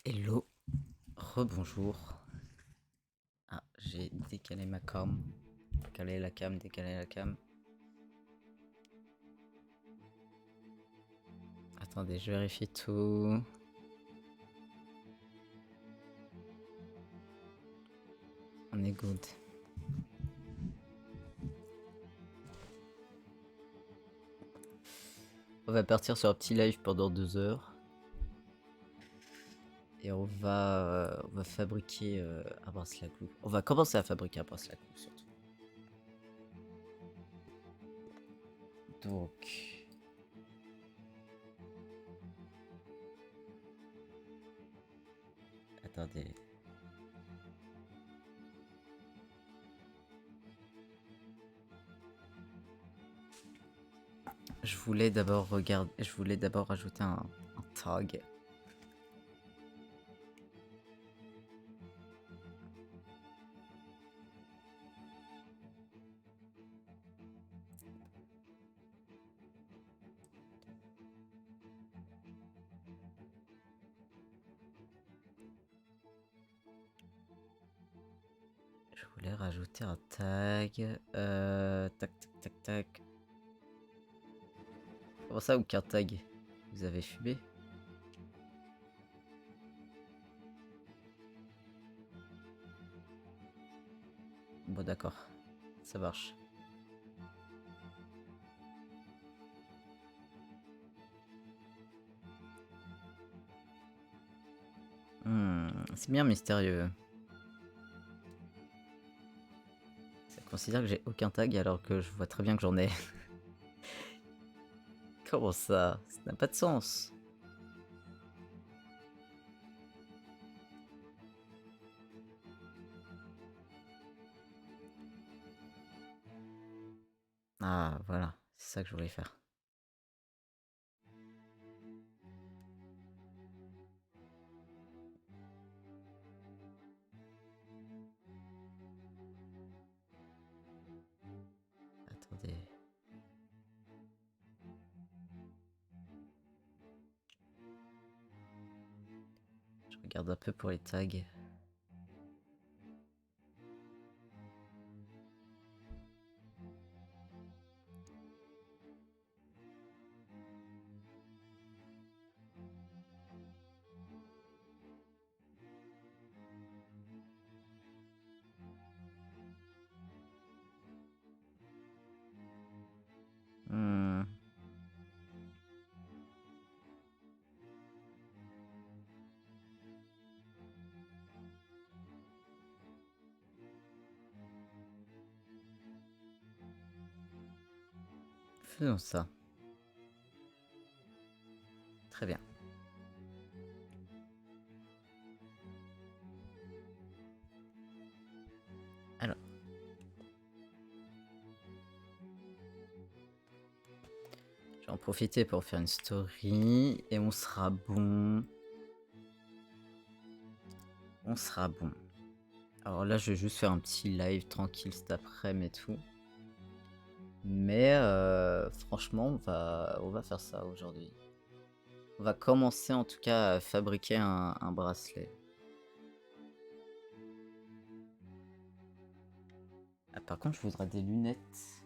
Hello, rebonjour. Ah, j'ai décalé ma cam. Décalé la cam, décalé la cam. Attendez, je vérifie tout. On est good. On va partir sur un petit live pendant 2 heures. Et on va fabriquer un bracelet à clous. On va commencer à fabriquer un bracelet à clous surtout. Donc... Attendez. Je voulais d'abord ajouter un tag. Je voulais rajouter un tag. Tac, tac, tac, tac. Comment ça, aucun tag? Vous avez fumé? Bon, d'accord. Ça marche. C'est bien mystérieux. Ça considère que j'ai aucun tag alors que je vois très bien que j'en ai. Comment ça? Ça n'a pas de sens. Ah, voilà. C'est ça que je voulais faire. Attendez. Je regarde un peu pour les tags. Hmm. Faisons ça. Très bien. Alors. Je vais en profiter pour faire une story et on sera bon. On sera bon. Alors là, je vais juste faire un petit live tranquille cet après-midi et tout. Mais franchement, on va faire ça aujourd'hui. On va commencer en tout cas à fabriquer un bracelet. Ah, par contre, je voudrais des lunettes.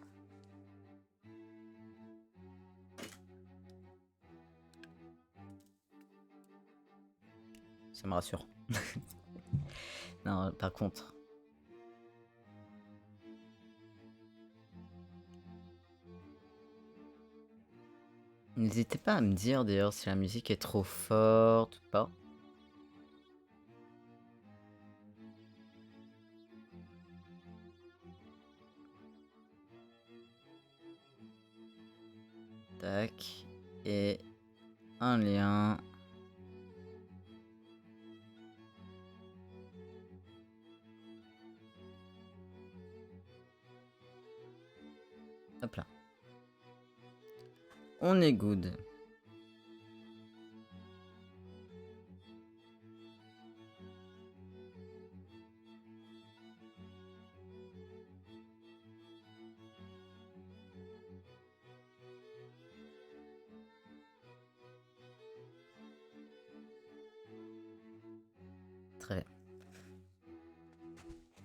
Ça me rassure. Non, par contre. N'hésitez pas à me dire d'ailleurs si la musique est trop forte ou pas. Tac. Et un lien. Hop là. On est good.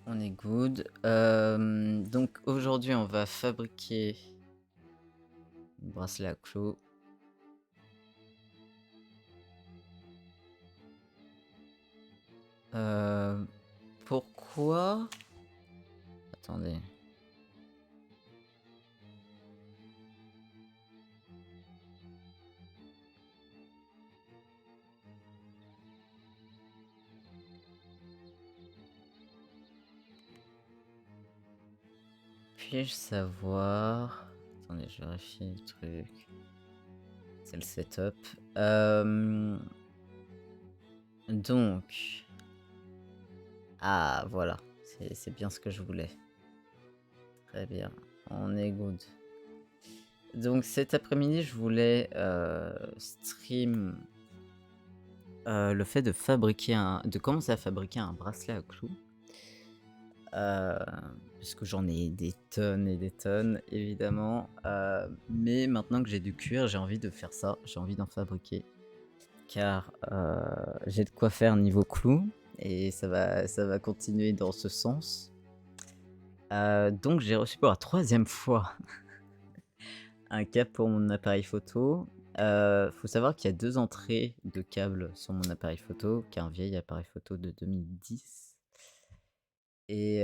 On est good. Donc aujourd'hui, on va fabriquer un bracelet à clous. Pourquoi? Attendez. Puis-je savoir... Attendez, je vérifie le truc. C'est le setup. Donc... Ah, voilà. C'est bien ce que je voulais. Très bien. On est good. Donc cet après-midi, je voulais stream le fait de commencer à fabriquer un bracelet à clous. Parce que j'en ai des tonnes et des tonnes, évidemment. Mais maintenant que j'ai du cuir, j'ai envie de faire ça. J'ai envie d'en fabriquer. Car j'ai de quoi faire niveau clous. Et ça va continuer dans ce sens. Donc j'ai reçu pour la 3e fois un câble pour mon appareil photo. Faut savoir qu'il y a 2 entrées de câbles sur mon appareil photo, qui est un vieil appareil photo de 2010. Et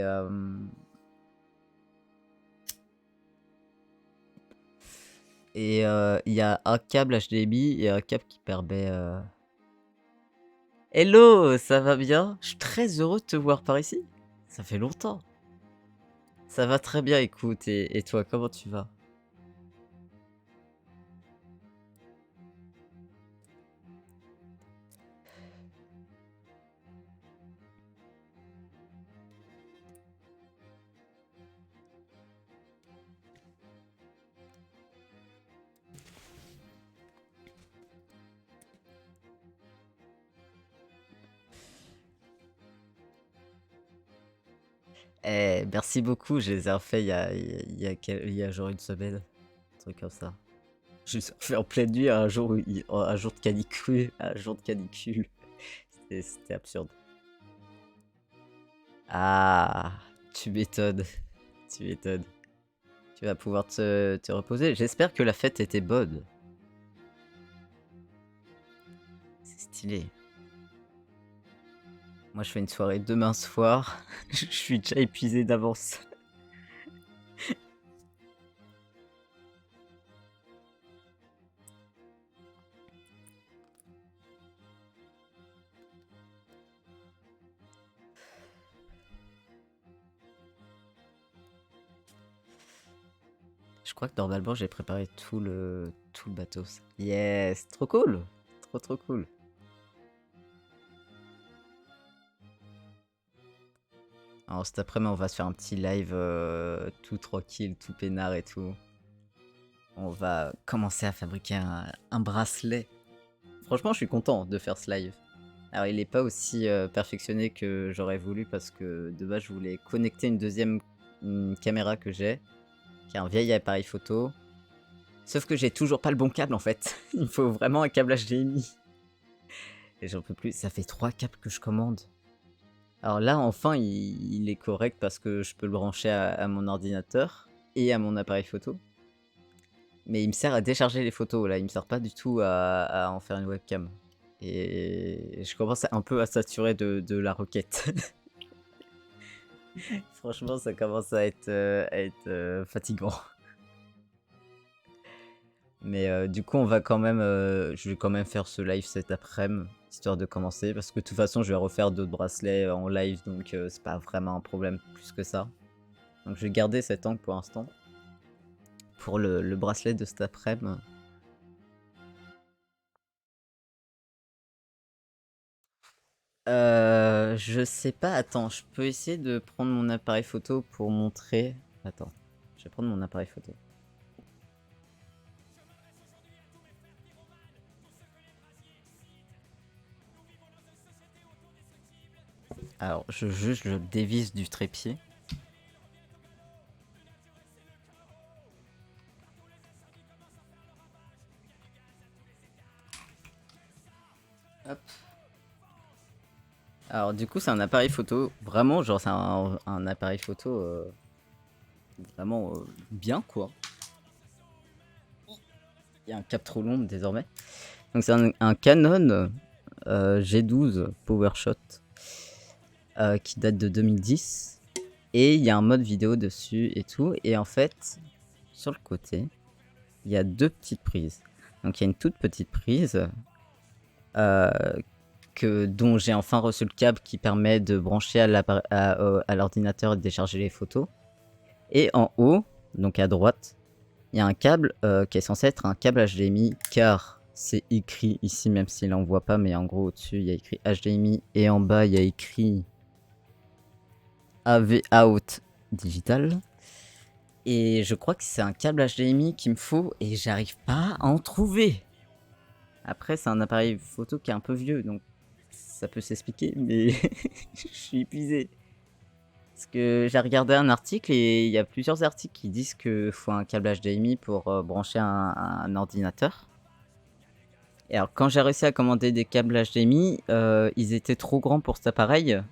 il y a un câble HDMI et un câble qui permet... Hello, ça va bien? Je suis très heureux de te voir par ici. Ça fait longtemps. Ça va très bien, écoute. Et toi, comment tu vas? Merci beaucoup, je les ai refait il y a genre une semaine, un truc comme ça. Je les ai refait en pleine nuit un jour, un jour de canicule, un jour de canicule. C'était absurde. Ah, tu m'étonnes, tu m'étonnes. Tu vas pouvoir te reposer. J'espère que la fête était bonne. C'est stylé. Moi, je fais une soirée demain soir. Je suis déjà épuisé d'avance. Je crois que normalement, j'ai préparé tout le bateau. Yes, trop cool. Trop cool. Alors cet après-midi, on va se faire un petit live tout tranquille, tout peinard et tout. On va commencer à fabriquer un bracelet. Franchement, je suis content de faire ce live. Alors, il n'est pas aussi perfectionné que j'aurais voulu parce que de base, je voulais connecter une deuxième caméra que j'ai, qui est un vieil appareil photo. Sauf que j'ai toujours pas le bon câble en fait. Il me faut vraiment un câble HDMI. Et j'en peux plus. Ça fait 3 câbles que je commande. Alors là, enfin, il est correct parce que je peux le brancher à mon ordinateur et à mon appareil photo. Mais il me sert à décharger les photos, là. Il me sert pas du tout à en faire une webcam. Et je commence un peu à saturer de la requête. Franchement, ça commence à être fatigant. Mais du coup, on va quand même, je vais quand même faire ce live cet après-midi, histoire de commencer, parce que de toute façon, je vais refaire d'autres bracelets en live, donc c'est pas vraiment un problème plus que ça. Donc je vais garder cet angle pour l'instant. Pour le bracelet de cet après-midi. Je sais pas, attends, je peux essayer de prendre mon appareil photo pour montrer. Attends, je vais prendre mon appareil photo. Alors, juste je dévisse du trépied. Hop. Alors du coup, c'est un appareil photo, vraiment, genre c'est un appareil photo vraiment bien quoi. Il y a un cap trop long désormais. Donc c'est un Canon G12 PowerShot qui date de 2010. Et il y a un mode vidéo dessus et tout. Et en fait, sur le côté, il y a deux petites prises. Donc il y a une toute petite prise dont j'ai enfin reçu le câble qui permet de brancher à l'ordinateur et de décharger les photos. Et en haut, donc à droite, il y a un câble qui est censé être un câble HDMI car c'est écrit ici, même s'il n'en voit pas, mais en gros au-dessus il y a écrit HDMI et en bas il y a écrit AV Out Digital. Et je crois que c'est un câble HDMI qu'il me faut et j'arrive pas à en trouver. Après, c'est un appareil photo qui est un peu vieux, donc ça peut s'expliquer, mais je suis épuisé. Parce que j'ai regardé un article et il y a plusieurs articles qui disent qu'il faut un câble HDMI pour brancher un ordinateur. Et alors, quand j'ai réussi à commander des câbles HDMI, ils étaient trop grands pour cet appareil.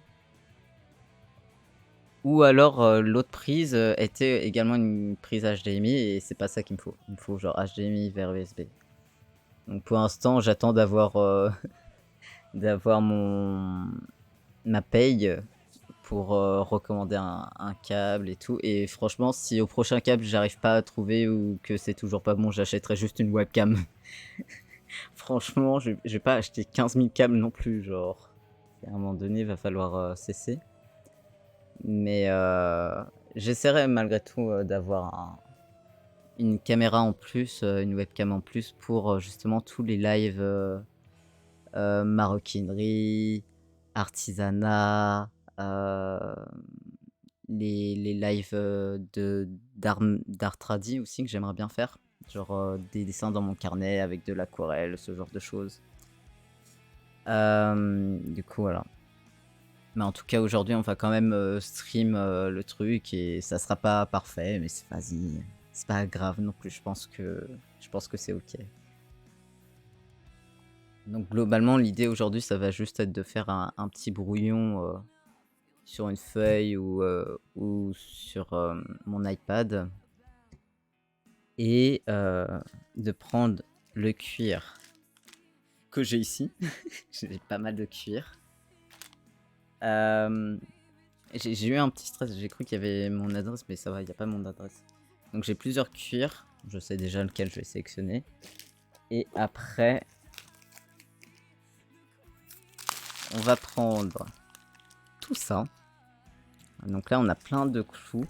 Ou alors l'autre prise était également une prise HDMI et c'est pas ça qu'il me faut. Il me faut genre HDMI vers USB. Donc pour l'instant, j'attends d'avoir d'avoir ma paye pour recommander un câble et tout. Et franchement, si au prochain câble j'arrive pas à trouver ou que c'est toujours pas bon, j'achèterai juste une webcam. Franchement, je vais pas acheter 15 000 câbles non plus, genre. À un moment donné, il va falloir cesser. Mais j'essaierai malgré tout d'avoir une caméra en plus, une webcam en plus pour justement tous les lives maroquinerie, artisanat, les lives d'art tradi aussi que j'aimerais bien faire. Genre des dessins dans mon carnet avec de l'aquarelle, ce genre de choses. Du coup, voilà. Mais en tout cas, aujourd'hui, on va quand même stream le truc et ça sera pas parfait, mais c'est vas-y, c'est pas grave non plus. Je pense que c'est ok. Donc globalement, l'idée aujourd'hui, ça va juste être de faire un petit brouillon sur une feuille ou sur mon iPad et de prendre le cuir que j'ai ici. J'ai pas mal de cuir. J'ai eu un petit stress, j'ai cru qu'il y avait mon adresse, mais ça va, il n'y a pas mon adresse. Donc j'ai plusieurs cuirs, je sais déjà lequel je vais sélectionner. Et après, on va prendre tout ça. Donc là, on a plein de clous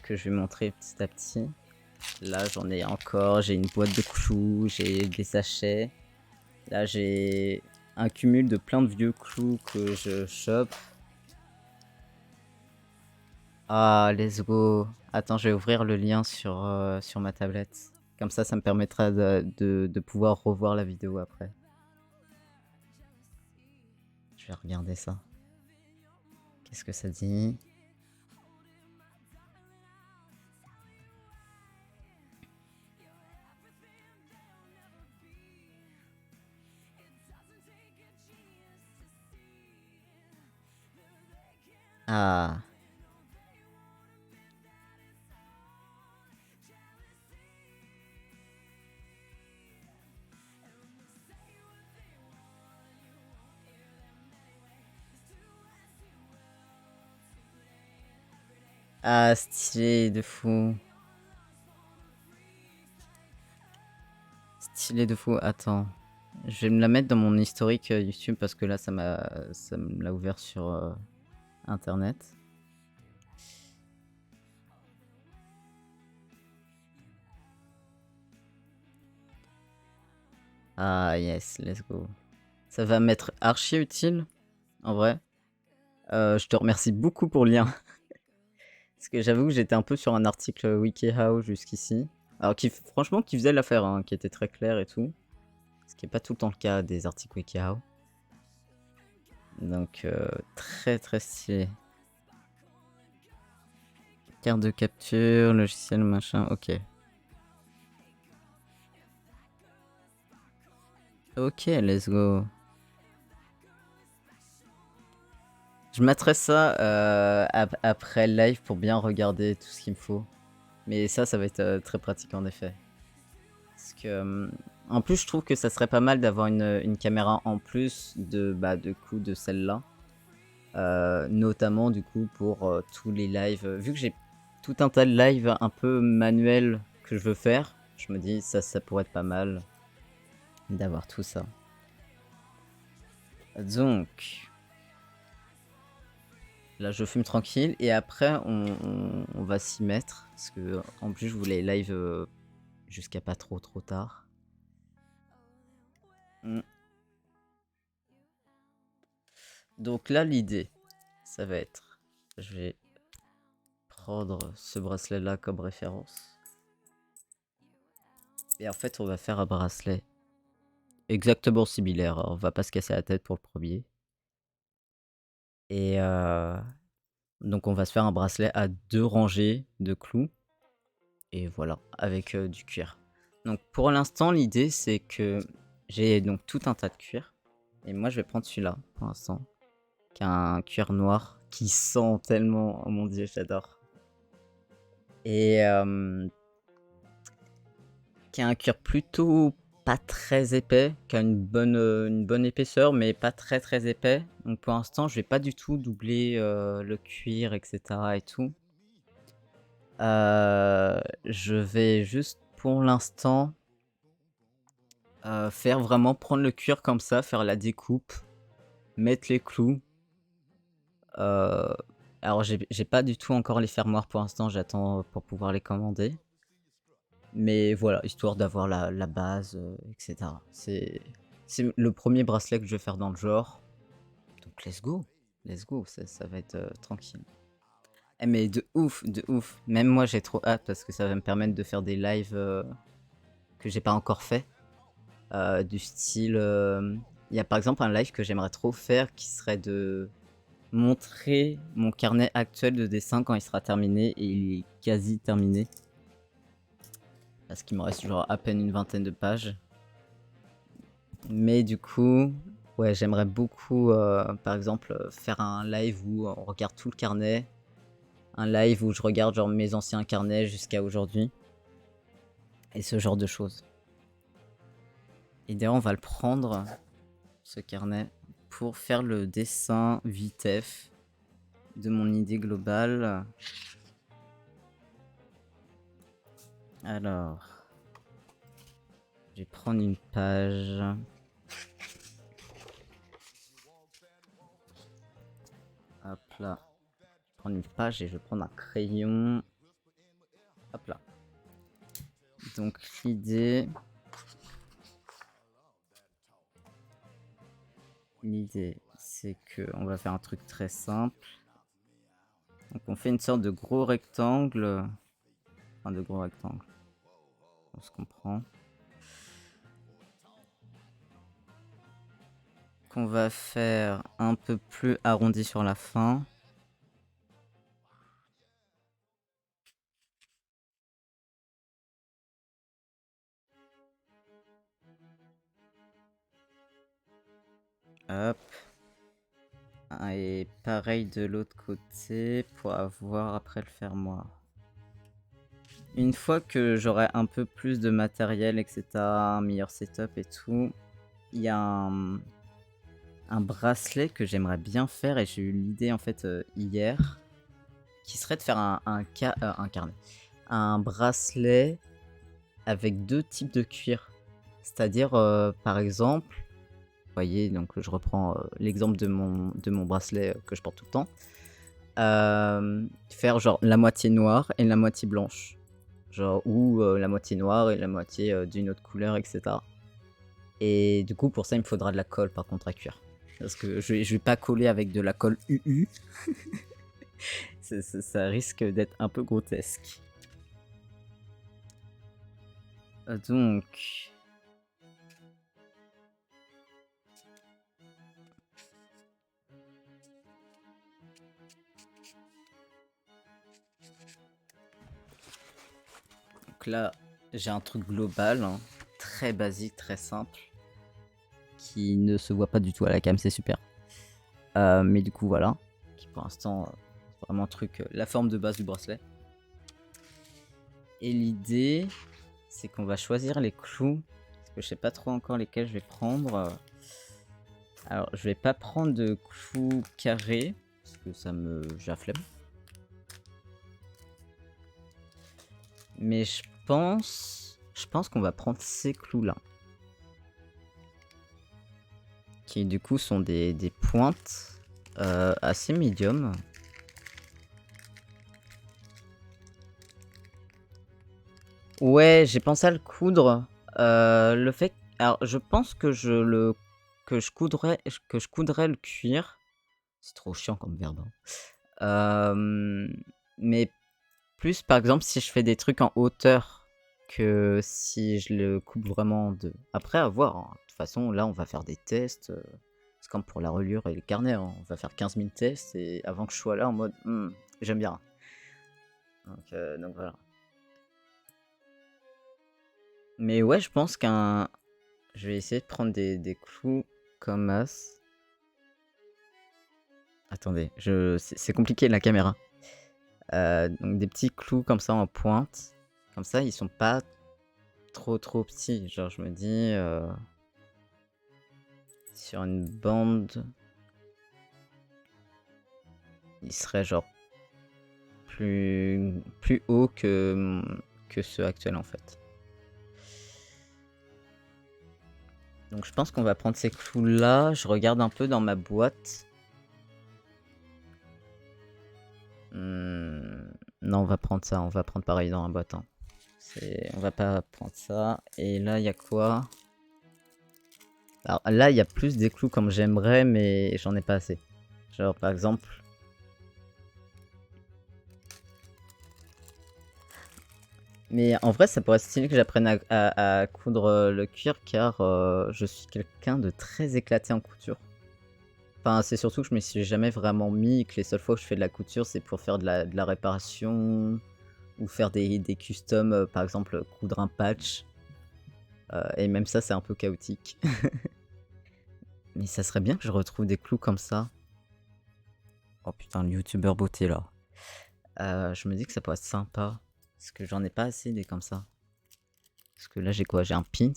que je vais montrer petit à petit. Là, j'en ai encore, j'ai une boîte de clous, j'ai des sachets. Là, j'ai un cumul de plein de vieux clous que je chope. Ah, let's go. Attends, je vais ouvrir le lien sur ma tablette. Comme ça me permettra de pouvoir revoir la vidéo après. Je vais regarder ça. Qu'est-ce que ça dit? Ah. Ah, stylé de fou. Stylé de fou. Attends. Je vais me la mettre dans mon historique YouTube parce que là, ça me l'a ouvert sur Internet. Ah, yes, let's go. Ça va m'être archi utile, en vrai. Je te remercie beaucoup pour le lien. Parce que j'avoue que j'étais un peu sur un article WikiHow jusqu'ici. Alors, franchement, qui faisait l'affaire, hein, qui était très clair et tout. Ce qui n'est pas tout le temps le cas des articles WikiHow. Donc, très très stylé. Carte de capture, logiciel, machin, ok. Ok, let's go. Je mettrai ça après le live pour bien regarder tout ce qu'il me faut. Mais ça va être très pratique en effet. Parce que, en plus, je trouve que ça serait pas mal d'avoir une caméra en plus de celle-là. Notamment du coup pour tous les lives. Vu que j'ai tout un tas de lives un peu manuels que je veux faire, je me dis ça pourrait être pas mal d'avoir tout ça. Donc là je fume tranquille et après on va s'y mettre parce que en plus je voulais live jusqu'à pas trop tard. Donc là l'idée ça va être, je vais prendre ce bracelet là comme référence. Et en fait, on va faire un bracelet exactement similaire. On va pas se casser la tête pour le premier. Et donc, on va se faire un bracelet à 2 rangées de clous. Et voilà, avec du cuir. Donc, pour l'instant, l'idée, c'est que j'ai donc tout un tas de cuir. Et moi, je vais prendre celui-là, pour l'instant. Qui a un cuir noir qui sent tellement... Oh mon dieu, j'adore. Et qui a un cuir plutôt pas très épais, qui a une bonne épaisseur, mais pas très épais. Donc pour l'instant, je vais pas du tout doubler le cuir, etc. et tout. Je vais juste pour l'instant faire vraiment prendre le cuir comme ça, faire la découpe, mettre les clous. Alors j'ai pas du tout encore les fermoirs pour l'instant, j'attends pour pouvoir les commander. Mais voilà, histoire d'avoir la base, etc. C'est le premier bracelet que je vais faire dans le genre. Donc let's go, ça va être tranquille. Eh mais de ouf, de ouf. Même moi j'ai trop hâte parce que ça va me permettre de faire des lives que j'ai pas encore fait. Du style, il y a par exemple un live que j'aimerais trop faire qui serait de montrer mon carnet actuel de dessin quand il sera terminé, et il est quasi terminé. Parce qu'il me reste genre à peine une vingtaine de pages. Mais du coup, ouais, j'aimerais beaucoup, par exemple, faire un live où on regarde tout le carnet. Un live où je regarde genre mes anciens carnets jusqu'à aujourd'hui. Et ce genre de choses. Et d'ailleurs, on va le prendre, ce carnet, pour faire le dessin vitef de mon idée globale. Alors, je vais prendre une page. Hop là. Je vais prendre une page et je vais prendre un crayon. Hop là. Donc l'idée, c'est que on va faire un truc très simple. Donc on fait une sorte de gros rectangle. Enfin de gros rectangle. On se comprend. Qu'on va faire un peu plus arrondi sur la fin. Hop. Et pareil de l'autre côté pour avoir après le fermoir. Une fois que j'aurai un peu plus de matériel, etc., un meilleur setup et tout, il y a un bracelet que j'aimerais bien faire, et j'ai eu l'idée en fait hier, qui serait de faire un carnet. Un bracelet avec 2 types de cuir. C'est-à-dire, par exemple, vous voyez, donc je reprends l'exemple de mon bracelet que je porte tout le temps. Faire genre la moitié noire et la moitié blanche. Genre, ou la moitié noire et la moitié d'une autre couleur, etc. Et du coup, pour ça, il me faudra de la colle par contre à cuire. Parce que je vais pas coller avec de la colle UU. Ça risque d'être un peu grotesque. Donc... Donc là, j'ai un truc global, hein, très basique, très simple, qui ne se voit pas du tout à la cam, c'est super. Mais du coup, voilà. qui pour l'instant vraiment un truc, la forme de base du bracelet. Et l'idée, c'est qu'on va choisir les clous, parce que je sais pas trop encore lesquels je vais prendre. Alors, je vais pas prendre de clous carrés, parce que j'ai la flemme. Mais je pense qu'on va prendre ces clous-là. Qui du coup sont des pointes assez médium. Ouais, j'ai pensé à le coudre. Le fait... Alors, je pense que je coudrais le cuir. C'est trop chiant comme verbe. Mais plus, par exemple, si je fais des trucs en hauteur que si je le coupe vraiment de... Après, à voir. Hein. De toute façon, là, on va faire des tests. C'est comme pour la reliure et les carnets. Hein. On va faire 15 000 tests et avant que je sois là en mode j'aime bien. Donc voilà. Mais ouais, je pense je vais essayer de prendre des clous comme as. Attendez, c'est compliqué la caméra. Donc des petits clous comme ça en pointe. Comme ça, ils sont pas trop petits. Genre, je me dis... sur une bande... Il serait genre plus haut que ceux actuels en fait. Donc je pense qu'on va prendre ces clous là. Je regarde un peu dans ma boîte. Non, on va prendre ça. On va prendre pareil dans la boîte. Hein. On va pas prendre ça. Et là, il y a quoi? Alors là, il y a plus des clous comme j'aimerais, mais j'en ai pas assez. Genre par exemple... Mais en vrai, ça pourrait être stylé que j'apprenne à coudre le cuir, car je suis quelqu'un de très éclaté en couture. Enfin, c'est surtout que je me suis jamais vraiment mis, que les seules fois que je fais de la couture, c'est pour faire de la réparation, ou faire des customs, par exemple coudre un patch. Et même ça, c'est un peu chaotique. Mais ça serait bien que je retrouve des clous comme ça. Oh putain, le youtubeur beauté là. Je me dis que ça pourrait être sympa. Parce que j'en ai pas assez des comme ça. Parce que là j'ai quoi? J'ai un pins.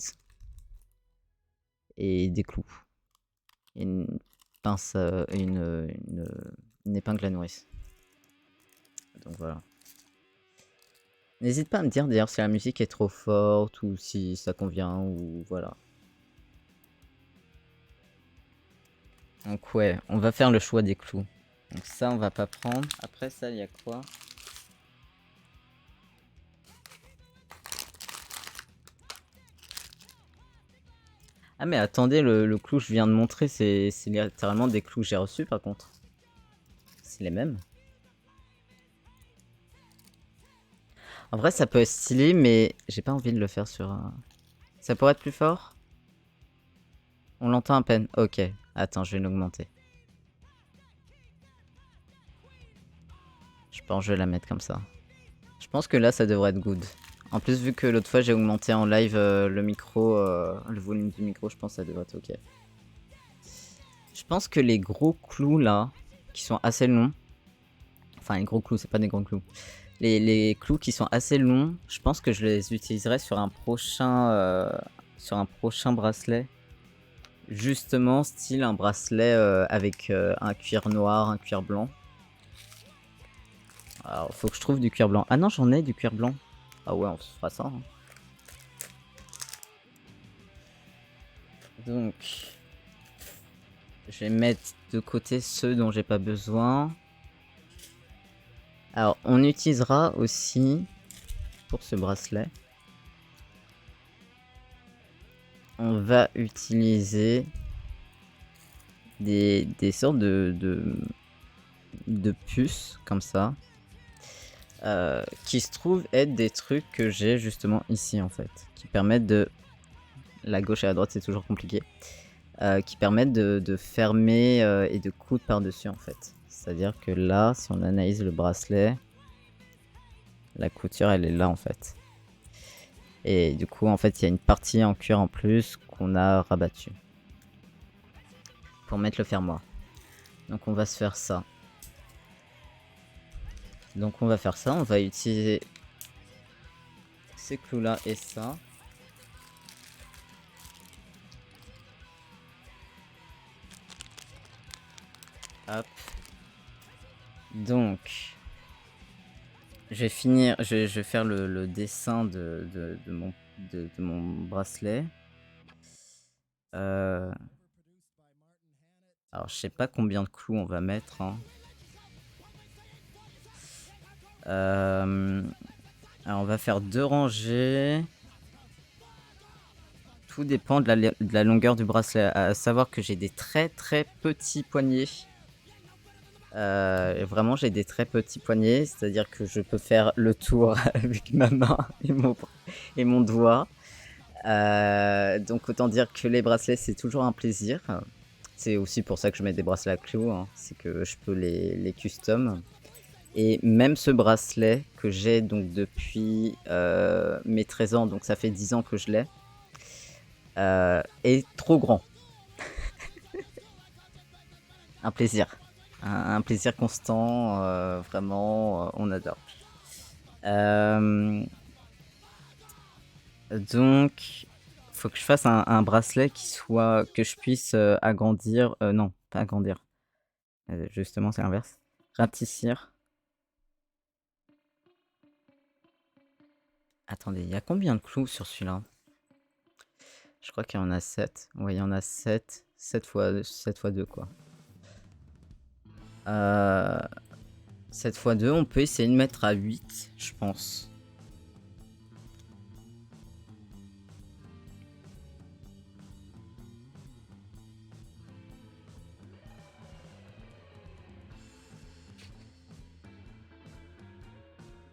Et des clous. Et une pince, une épingle à nourrice. Donc voilà. N'hésite pas à me dire d'ailleurs si la musique est trop forte ou si ça convient ou voilà. Donc ouais, on va faire le choix des clous. Donc ça on va pas prendre. Après ça il y a quoi? Ah mais attendez, le clou que je viens de montrer, c'est littéralement des clous que j'ai reçus par contre. C'est les mêmes. En vrai ça peut être stylé mais j'ai pas envie de le faire sur un... Ça pourrait être plus fort? On l'entend à peine. Ok. Attends, je vais l'augmenter. Je pense que je vais la mettre comme ça. Je pense que là ça devrait être good. En plus vu que l'autre fois j'ai augmenté en live le micro, le volume du micro, je pense que ça devrait être ok. Je pense que les gros clous là, qui sont assez longs, enfin les gros clous, c'est pas des gros clous. Les clous qui sont assez longs, je pense que je les utiliserai sur un prochain bracelet. Justement, style un bracelet avec un cuir noir, un cuir blanc. Alors, faut que je trouve du cuir blanc. Ah non, j'en ai du cuir blanc. Ah ouais, on se fera ça. Hein. Donc, je vais mettre de côté ceux dont j'ai pas besoin. Alors, on utilisera aussi, pour ce bracelet, on va utiliser des sortes de puces, comme ça, qui se trouvent être des trucs que j'ai justement ici, en fait, qui permettent de... La gauche et la droite, c'est toujours compliqué. Qui permettent de fermer et de coudre par-dessus, en fait. C'est-à-dire que là, si on analyse le bracelet, la couture, elle est là, en fait. Et du coup, en fait, il y a une partie en cuir en plus qu'on a rabattue. Pour mettre le fermoir. Donc on va se faire ça. Donc on va faire ça, on va utiliser ces clous là et ça. Hop. Donc je vais finir, je vais faire le dessin de mon bracelet. Alors je sais pas combien de clous on va mettre, hein. Alors on va faire 2 rangées. Tout dépend de la longueur du bracelet. À savoir que j'ai des très très petits poignets. Vraiment j'ai des très petits poignets, c'est-à-dire que je peux faire le tour avec ma main et mon doigt. Donc autant dire que les bracelets c'est toujours un plaisir. C'est aussi pour ça que je mets des bracelets à clous, hein. C'est que je peux les custom. Et même ce bracelet que j'ai donc depuis mes 13 ans, donc ça fait 10 ans que je l'ai, est trop grand. Un plaisir. Un plaisir constant, vraiment, on adore. Donc, faut que je fasse un bracelet qui soit, que je puisse agrandir, non, pas agrandir. Justement, c'est l'inverse. Rapetissir. Attendez, il y a combien de clous sur celui-là? Je crois qu'il y en a 7. Ouais, il y en a 7. 7 fois 2, quoi. 7 fois 2, on peut essayer de mettre à 8, je pense.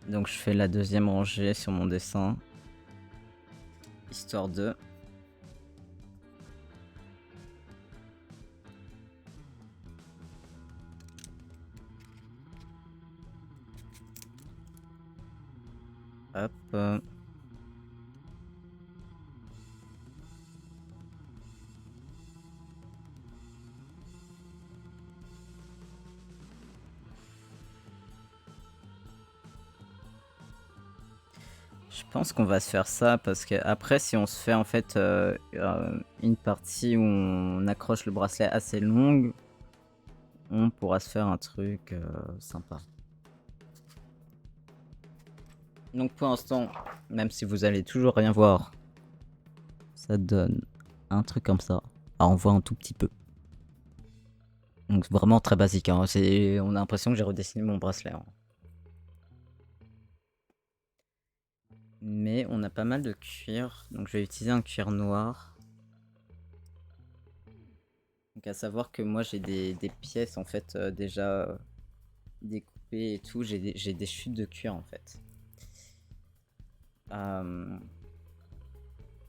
Donc je fais la deuxième rangée sur mon dessin. Histoire de... Hop. Je pense qu'on va se faire ça parce que après si on se fait en fait une partie où on accroche le bracelet assez longue, on pourra se faire un truc sympa. Donc pour l'instant, même si vous allez toujours rien voir, ça donne un truc comme ça. Alors on voit un tout petit peu. Donc vraiment très basique, hein. On a l'impression que j'ai redessiné mon bracelet, hein. Mais on a pas mal de cuir, donc je vais utiliser un cuir noir. Donc à savoir que moi j'ai des pièces en fait déjà découpées et tout, j'ai des chutes de cuir en fait.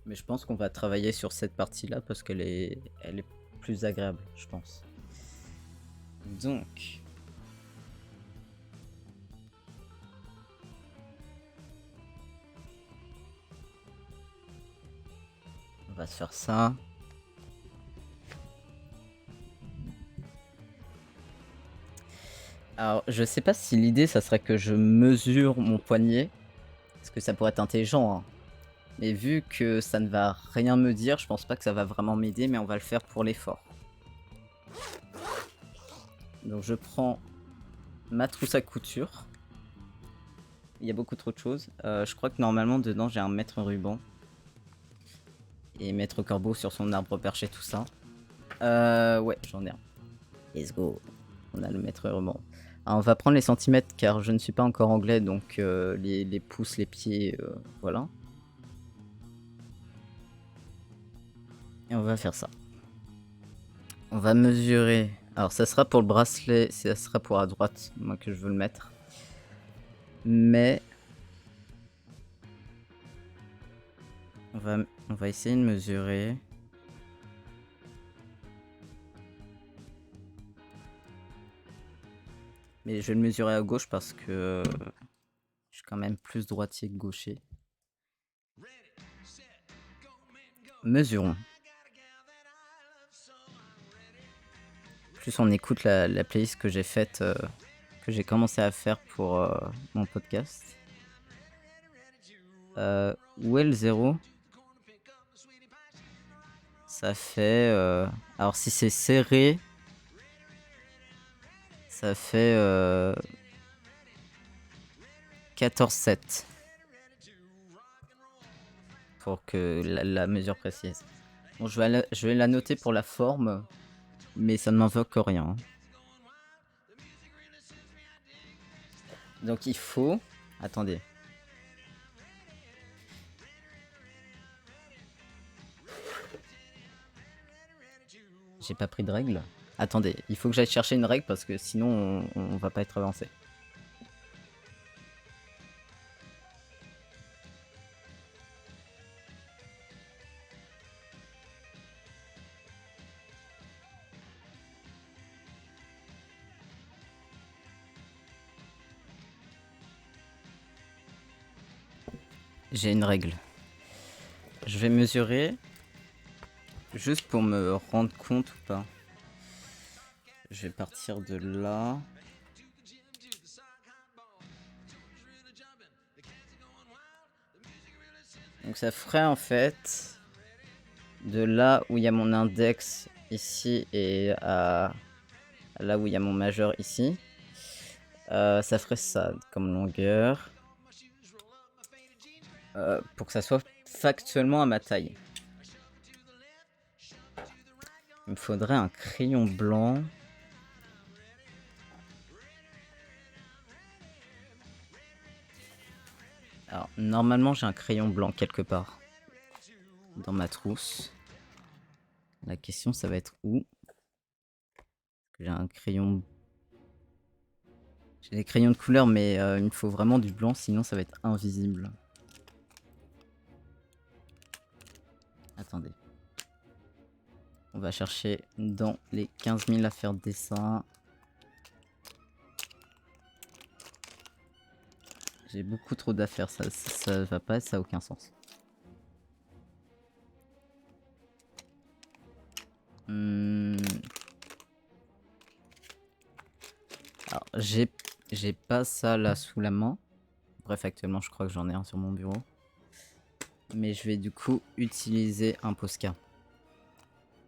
Mais je pense qu'on va travailler sur cette partie-là parce qu'elle est plus agréable, je pense. Donc... on va se faire ça. Alors, je sais pas si l'idée, ça serait que je mesure mon poignet. Parce que ça pourrait être intelligent, hein. Mais vu que ça ne va rien me dire, je pense pas que ça va vraiment m'aider, mais on va le faire pour l'effort. Donc je prends ma trousse à couture. Il y a beaucoup trop de choses. Je crois que normalement dedans j'ai un maître ruban. Et maître corbeau sur son arbre perché, tout ça. Ouais, j'en ai un. Let's go. On a le maître ruban. Alors, on va prendre les centimètres car je ne suis pas encore anglais, donc les pouces, les pieds, voilà. Et on va faire ça. On va mesurer. Alors ça sera pour le bracelet, ça sera pour à droite, moi que je veux le mettre. Mais on va essayer de mesurer. Mais je vais le mesurer à gauche parce que je suis quand même plus droitier que gaucher. Mesurons. Plus on écoute la playlist que j'ai faite, que que j'ai commencé à faire pour mon podcast. Où est le 0? Ça fait... alors si c'est serré, ça fait 14,7. Pour que la mesure précise. Bon, je vais la noter pour la forme, mais ça ne m'invoque rien, hein. Donc il faut... Attendez. J'ai pas pris de règle. Attendez, il faut que j'aille chercher une règle parce que sinon on va pas être avancé. J'ai une règle. Je vais mesurer juste pour me rendre compte ou pas. Je vais partir de là. Donc ça ferait en fait de là où il y a mon index ici et à là où il y a mon majeur ici. Ça ferait ça comme longueur. Pour que ça soit factuellement à ma taille. Il me faudrait un crayon blanc. Alors, normalement, j'ai un crayon blanc quelque part dans ma trousse. La question, ça va être où? J'ai un crayon... J'ai des crayons de couleur, mais il me faut vraiment du blanc, sinon ça va être invisible. Attendez. On va chercher dans les 15 000 affaires de dessin. J'ai beaucoup trop d'affaires, ça va pas, ça a aucun sens. Alors, j'ai pas ça là sous la main. Bref, actuellement, je crois que j'en ai un sur mon bureau. Mais je vais du coup utiliser un Posca.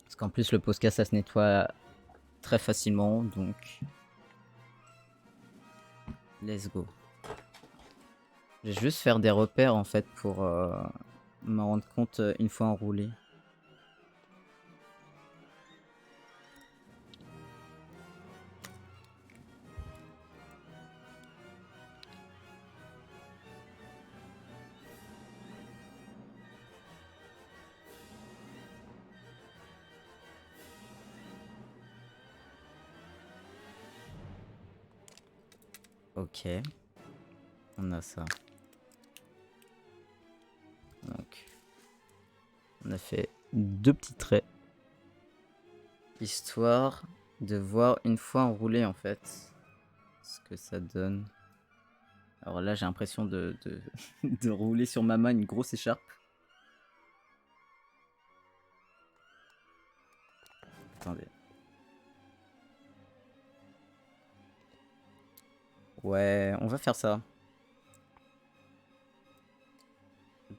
Parce qu'en plus, le Posca, ça se nettoie très facilement, donc... Let's go. Je vais juste faire des repères, en fait, pour me rendre compte une fois enroulé. Ok. On a ça. Donc, on a fait 2 petits traits. Histoire de voir une fois enroulé, en fait, ce que ça donne. Alors là, j'ai l'impression de de rouler sur ma main une grosse écharpe. Attendez. Ouais, on va faire ça.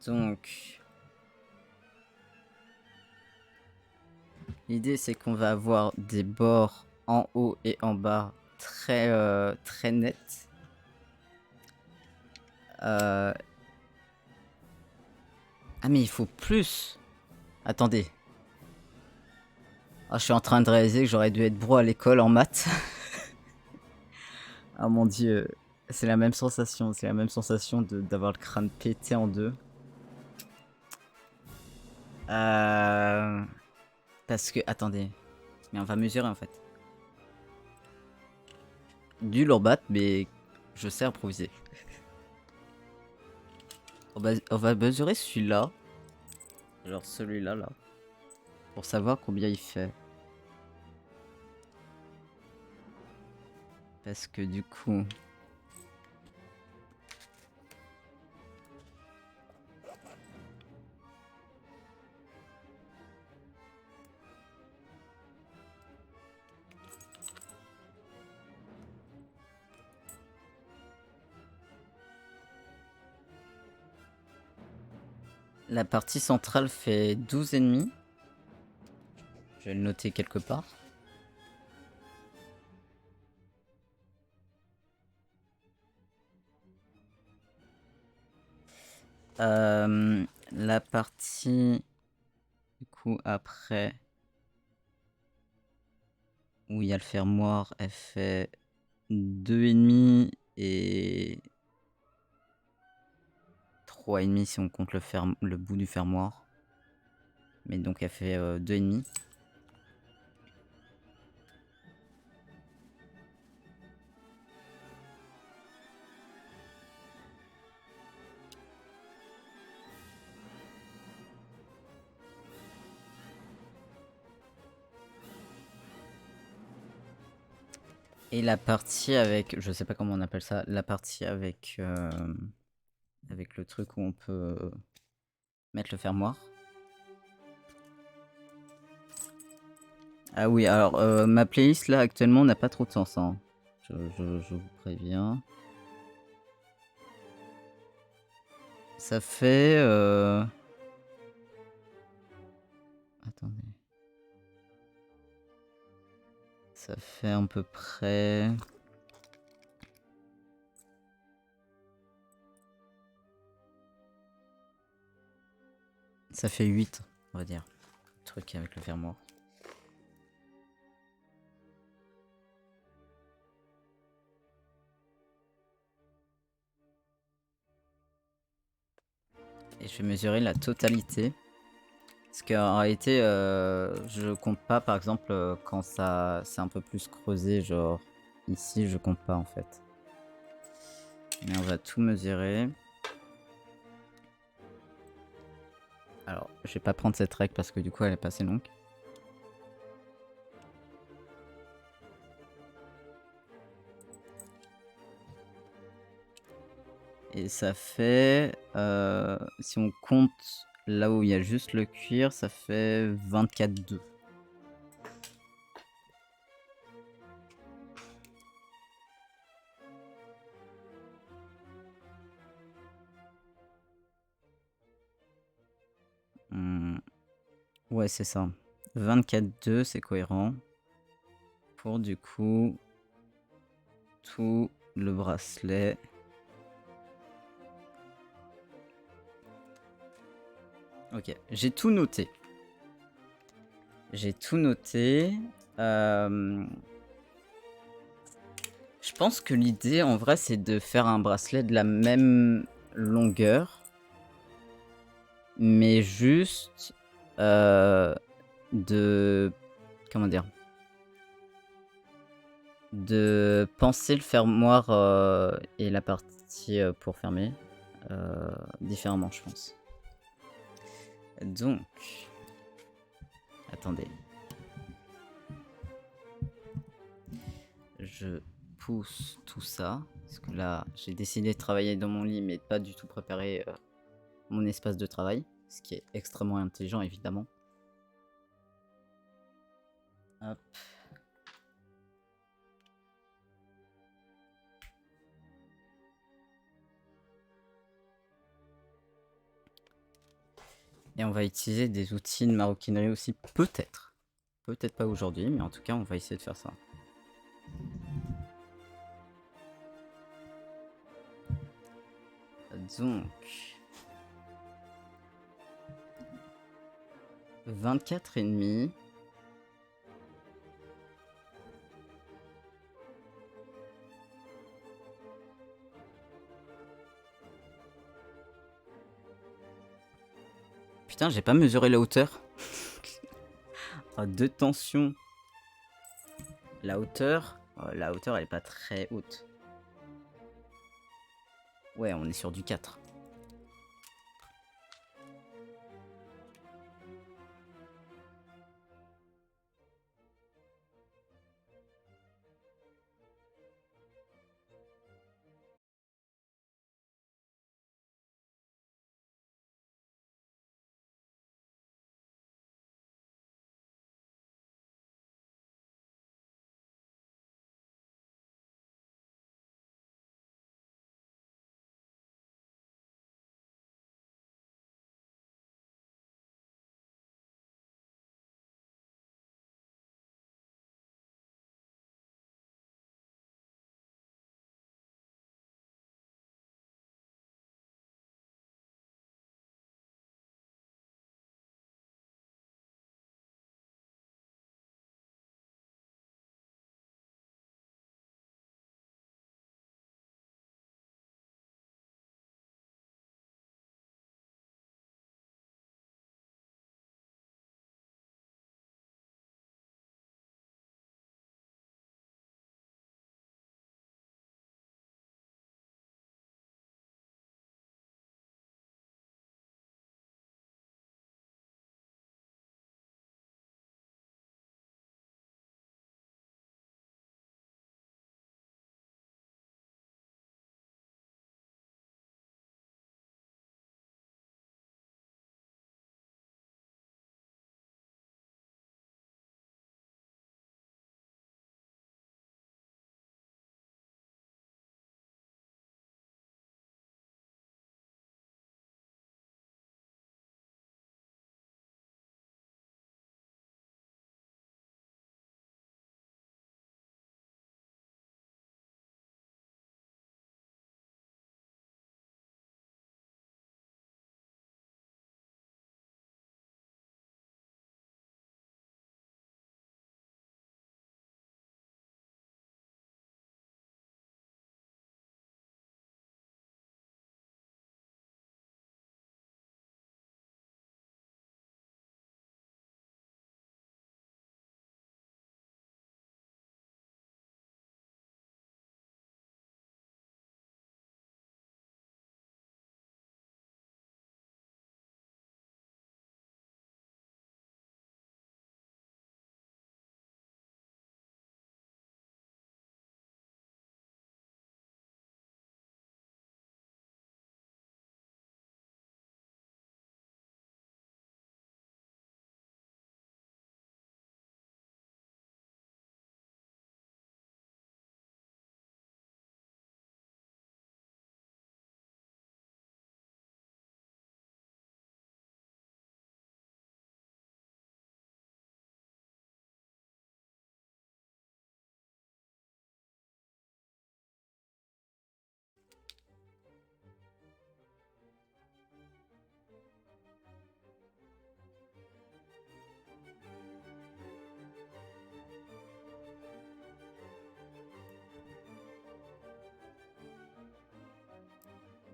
Donc, l'idée c'est qu'on va avoir des bords en haut et en bas très nets. Ah mais il faut plus. Attendez. Ah, je suis en train de réaliser que j'aurais dû être bro à l'école en maths. Ah mon dieu, c'est la même sensation, d'avoir le crâne pété en deux. Parce que, attendez, mais on va mesurer en fait. Du lourbat, mais je sais improviser. On va mesurer celui-là, genre celui-là là, pour savoir combien il fait. Parce que du coup... La partie centrale fait 12 ennemis. Je vais le noter quelque part. La partie du coup après où il y a le fermoir, elle fait 2 ennemis et 3 ennemis si on compte le bout du fermoir. Mais donc elle fait 2 ennemis. Et la partie avec, je sais pas comment on appelle ça, la partie avec le truc où on peut mettre le fermoir. Ah oui, alors ma playlist là actuellement n'a pas trop de sens, hein. Je vous préviens. Ça fait... Attendez. Ça fait à peu près... Ça fait 8, on va dire. Le truc avec le fermoir. Et je vais mesurer la totalité. Parce qu'en réalité, je compte pas, par exemple, quand ça c'est un peu plus creusé, genre ici, je compte pas en fait. Mais on va tout mesurer. Alors, je vais pas prendre cette règle parce que du coup, elle est pas assez longue. Et ça fait, si on compte là où il y a juste le cuir, ça fait 24,2. Ouais, c'est ça. 24,2, c'est cohérent. Pour du coup, tout le bracelet. Ok, j'ai tout noté. J'ai tout noté. Je pense que l'idée, en vrai, c'est de faire un bracelet de la même longueur. Mais juste de... Comment dire? De penser le fermoir et la partie pour fermer différemment, je pense. Donc... Attendez. Je pousse tout ça. Parce que là, j'ai décidé de travailler dans mon lit, mais pas du tout préparer mon espace de travail. Ce qui est extrêmement intelligent, évidemment. Hop. Et on va utiliser des outils de maroquinerie aussi, peut-être. Peut-être pas aujourd'hui, mais en tout cas, on va essayer de faire ça. Donc... 24,5. Putain, j'ai pas mesuré la hauteur. Ah, de tension. La hauteur, elle est pas très haute. Ouais, on est sur du 4.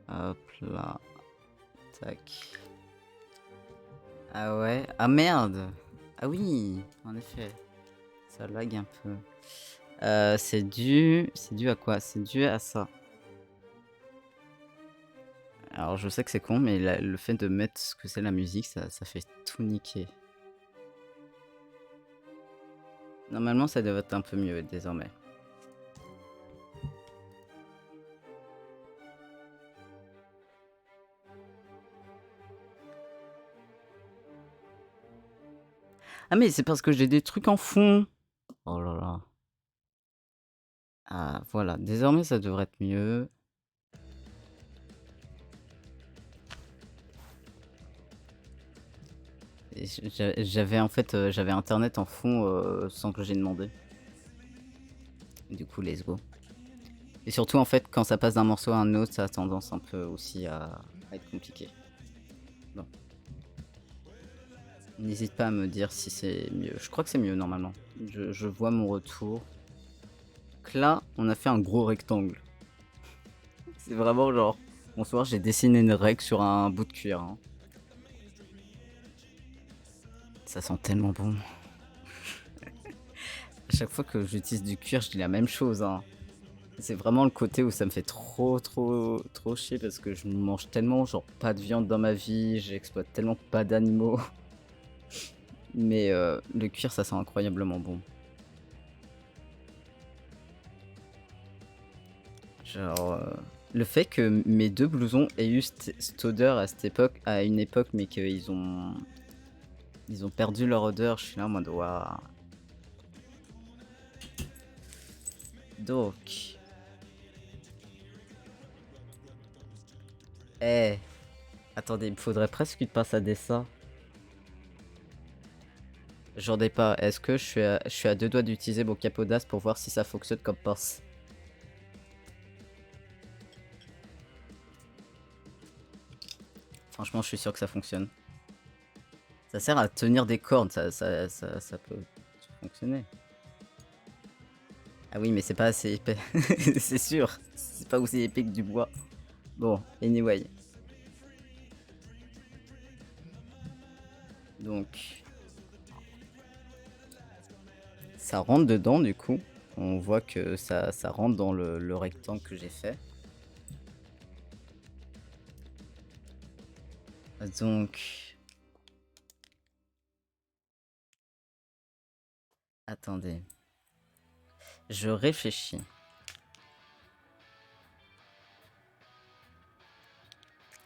Hop là. Tac. Ah ouais. Ah merde. Ah oui, en effet. Ça lag un peu. C'est dû à quoi? C'est dû à ça. Alors je sais que c'est con, mais le fait de mettre ce que c'est la musique, ça fait tout niquer. Normalement, ça devrait être un peu mieux désormais. Ah mais c'est parce que j'ai des trucs en fond. Oh là là. Ah voilà, désormais ça devrait être mieux. Et j'avais en fait, j'avais internet en fond, sans que j'ai demandé. Du coup, let's go. Et surtout en fait, quand ça passe d'un morceau à un autre, ça a tendance un peu aussi à être compliqué. Bon. N'hésite pas à me dire si c'est mieux. Je crois que c'est mieux normalement. Je vois mon retour. Donc là, on a fait un gros rectangle. C'est vraiment genre, bonsoir, j'ai dessiné une règle sur un bout de cuir, hein. Ça sent tellement bon. À chaque fois que j'utilise du cuir, je dis la même chose, hein. C'est vraiment le côté où ça me fait trop chier parce que je mange tellement, genre, pas de viande dans ma vie, j'exploite tellement pas d'animaux. Mais le cuir, ça sent incroyablement bon. Genre, le fait que mes 2 blousons aient eu cette odeur à une époque, mais ils ont perdu leur odeur, je suis là en mode: «Waouh!» Donc, eh, attendez, il me faudrait presque une pince à dessin. J'en ai pas. Est-ce que je suis à 2 doigts d'utiliser mon capot d'as pour voir si ça fonctionne comme pince? Franchement, je suis sûr que ça fonctionne. Ça sert à tenir des cordes, ça peut fonctionner. Ah oui, mais c'est pas assez épais. C'est sûr, c'est pas aussi épais que du bois. Bon, anyway. Donc, ça rentre dedans du coup. On voit que ça rentre dans le rectangle que j'ai fait. Donc, attendez. Je réfléchis.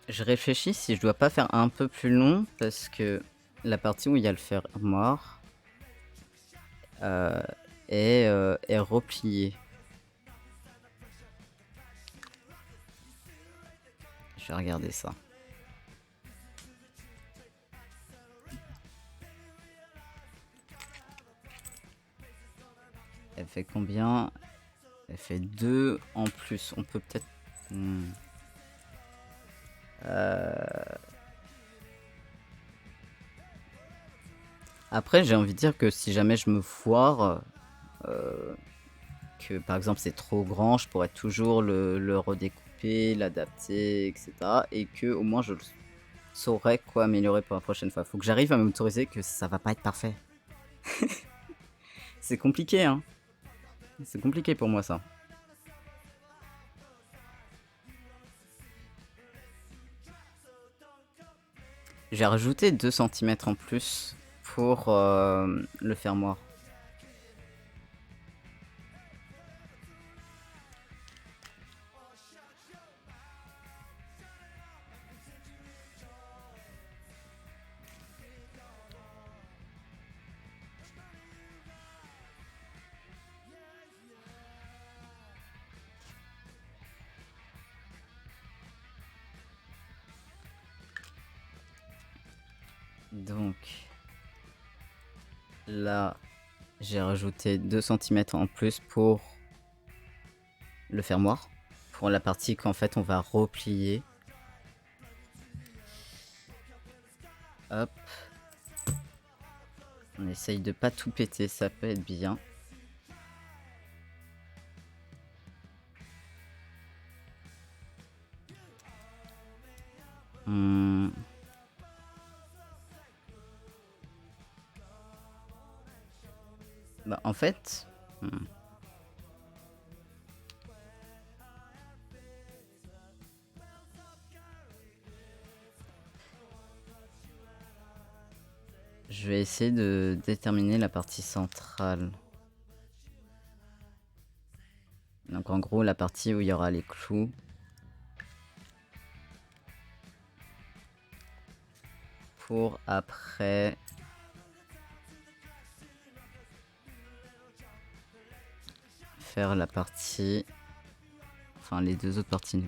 Je réfléchis si je dois pas faire un peu plus long parce que la partie où il y a le fer mort euh, est repliée. Je vais regarder ça. Elle fait combien? Elle fait 2 en plus. On peut peut-être... Hmm. Après, j'ai envie de dire que si jamais je me foire, que par exemple c'est trop grand, je pourrais toujours le redécouper, l'adapter, etc. Et que au moins je saurais quoi améliorer pour la prochaine fois. Faut que j'arrive à m'autoriser que ça va pas être parfait. C'est compliqué, hein. C'est compliqué pour moi ça. J'ai rajouté 2 centimètres en plus pour le fermoir. Donc là, j'ai rajouté 2 centimètres en plus pour le fermoir. Pour la partie qu'en fait on va replier. Hop. On essaye de pas tout péter, ça peut être bien. Hmm. Bah, en fait, je vais essayer de déterminer la partie centrale. Donc en gros, la partie où il y aura les clous. Pour après faire la partie, enfin les deux autres parties.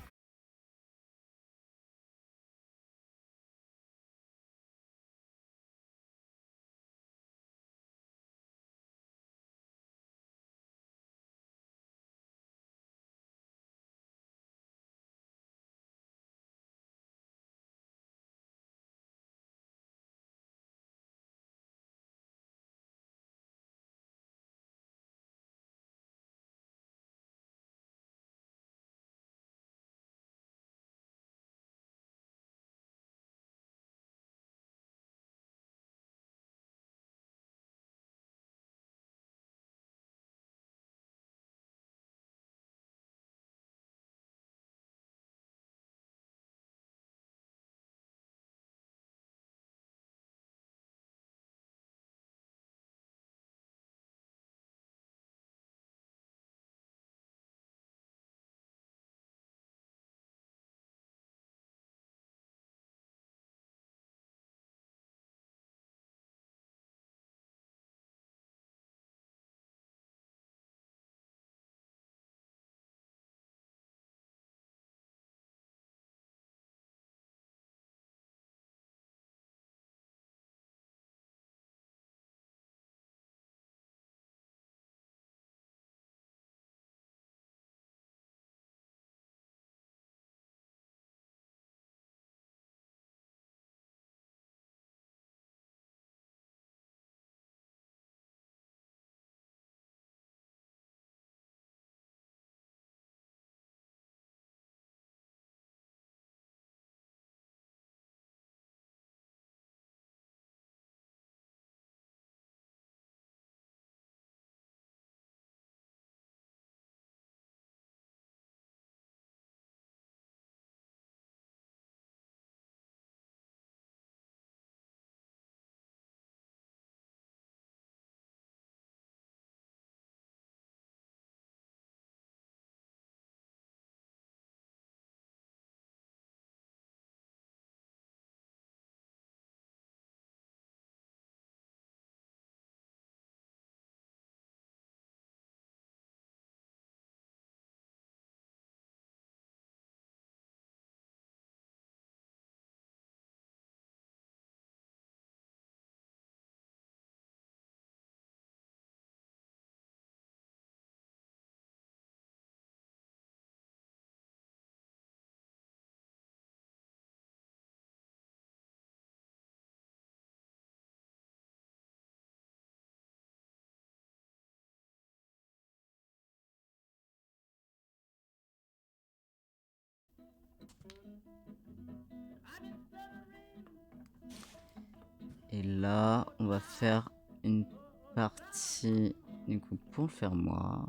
Et là, on va faire une partie, du coup, pour le faire moi,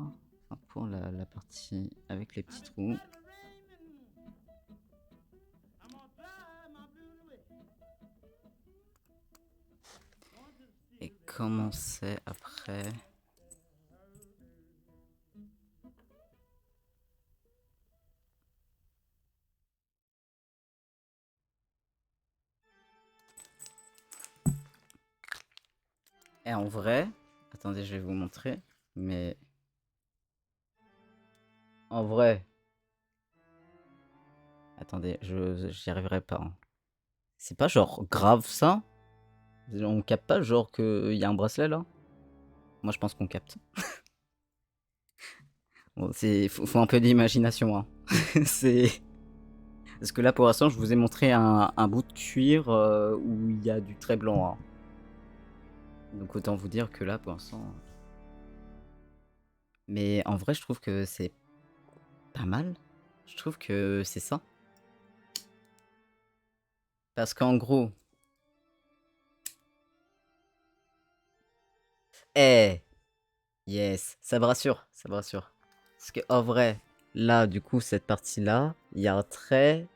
enfin pour la partie avec les petits trous. Et commencer après. Et en vrai, attendez, je vais vous montrer, mais en vrai, attendez, j'y arriverai pas, hein. C'est pas genre grave ça? On capte pas genre qu'il y a un bracelet là? Moi je pense qu'on capte. Bon, faut un peu d'imagination, hein. C'est... Parce que là pour l'instant je vous ai montré un bout de cuir où il y a du trait blanc, hein. Donc autant vous dire que là pour l'instant... Mais en vrai je trouve que c'est pas mal. Je trouve que c'est ça. Parce qu'en gros... Eh, yes, ça me rassure, ça me rassure. Parce que en vrai, là, du coup, cette partie-là, il y a un trait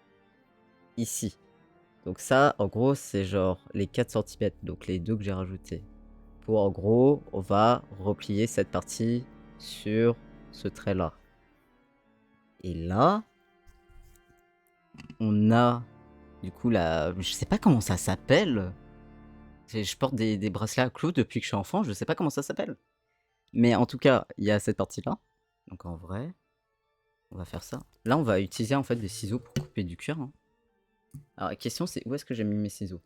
ici. Donc ça, en gros, c'est genre les 4 cm, donc les deux que j'ai rajoutés. Pour, en gros, on va replier cette partie sur ce trait-là. Et là, on a, du coup, la... Je sais pas comment ça s'appelle. Je porte des bracelets à clous depuis que je suis enfant, je sais pas comment ça s'appelle. Mais en tout cas, il y a cette partie-là. Donc en vrai, on va faire ça. Là, on va utiliser en fait des ciseaux pour couper du cuir. Hein. Alors la question c'est où est-ce que j'ai mis mes ciseaux?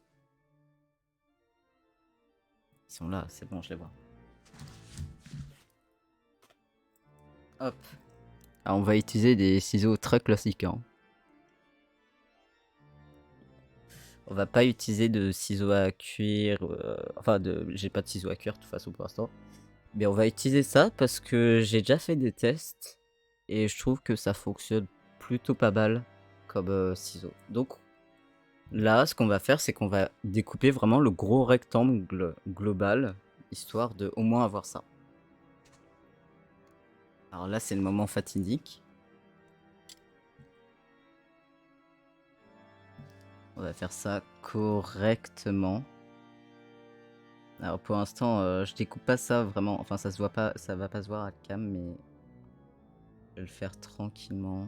Ils sont là, c'est bon, je les vois. Hop. Alors on va utiliser des ciseaux très classiques. Hein. On va pas utiliser de ciseaux à cuir. Enfin, j'ai pas de ciseaux à cuir de toute façon pour l'instant. Mais on va utiliser ça parce que j'ai déjà fait des tests. Et je trouve que ça fonctionne plutôt pas mal comme ciseaux. Donc là, ce qu'on va faire, c'est qu'on va découper vraiment le gros rectangle global, histoire de au moins avoir ça. Alors là, c'est le moment fatidique. On va faire ça correctement. Alors pour l'instant, je découpe pas ça vraiment. Enfin, ça se voit pas, ça va pas se voir à la cam, mais je vais le faire tranquillement.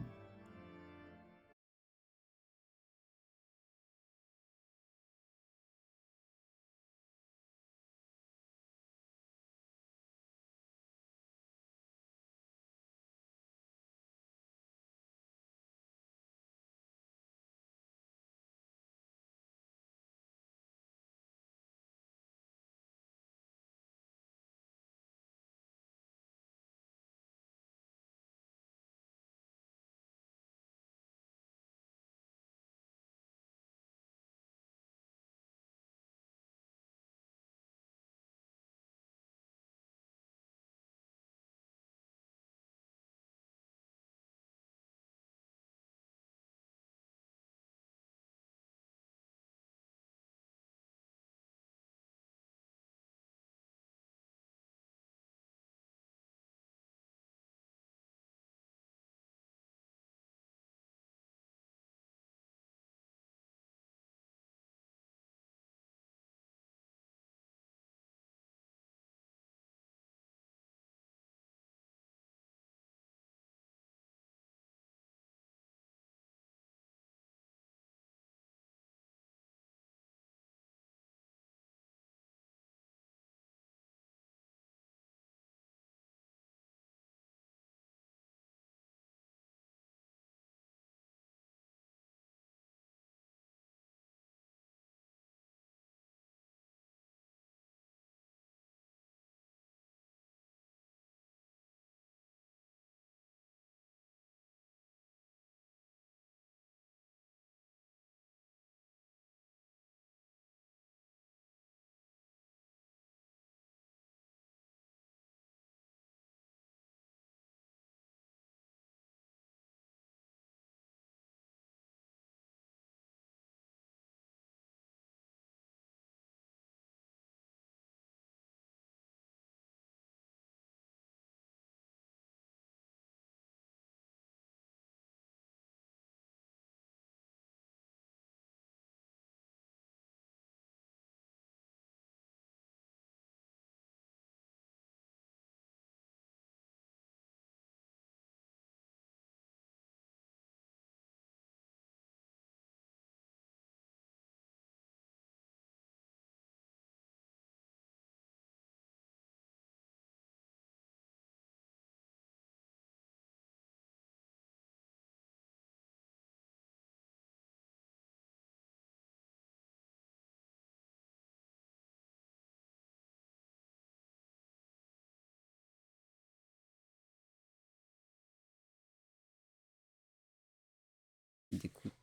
Découpe.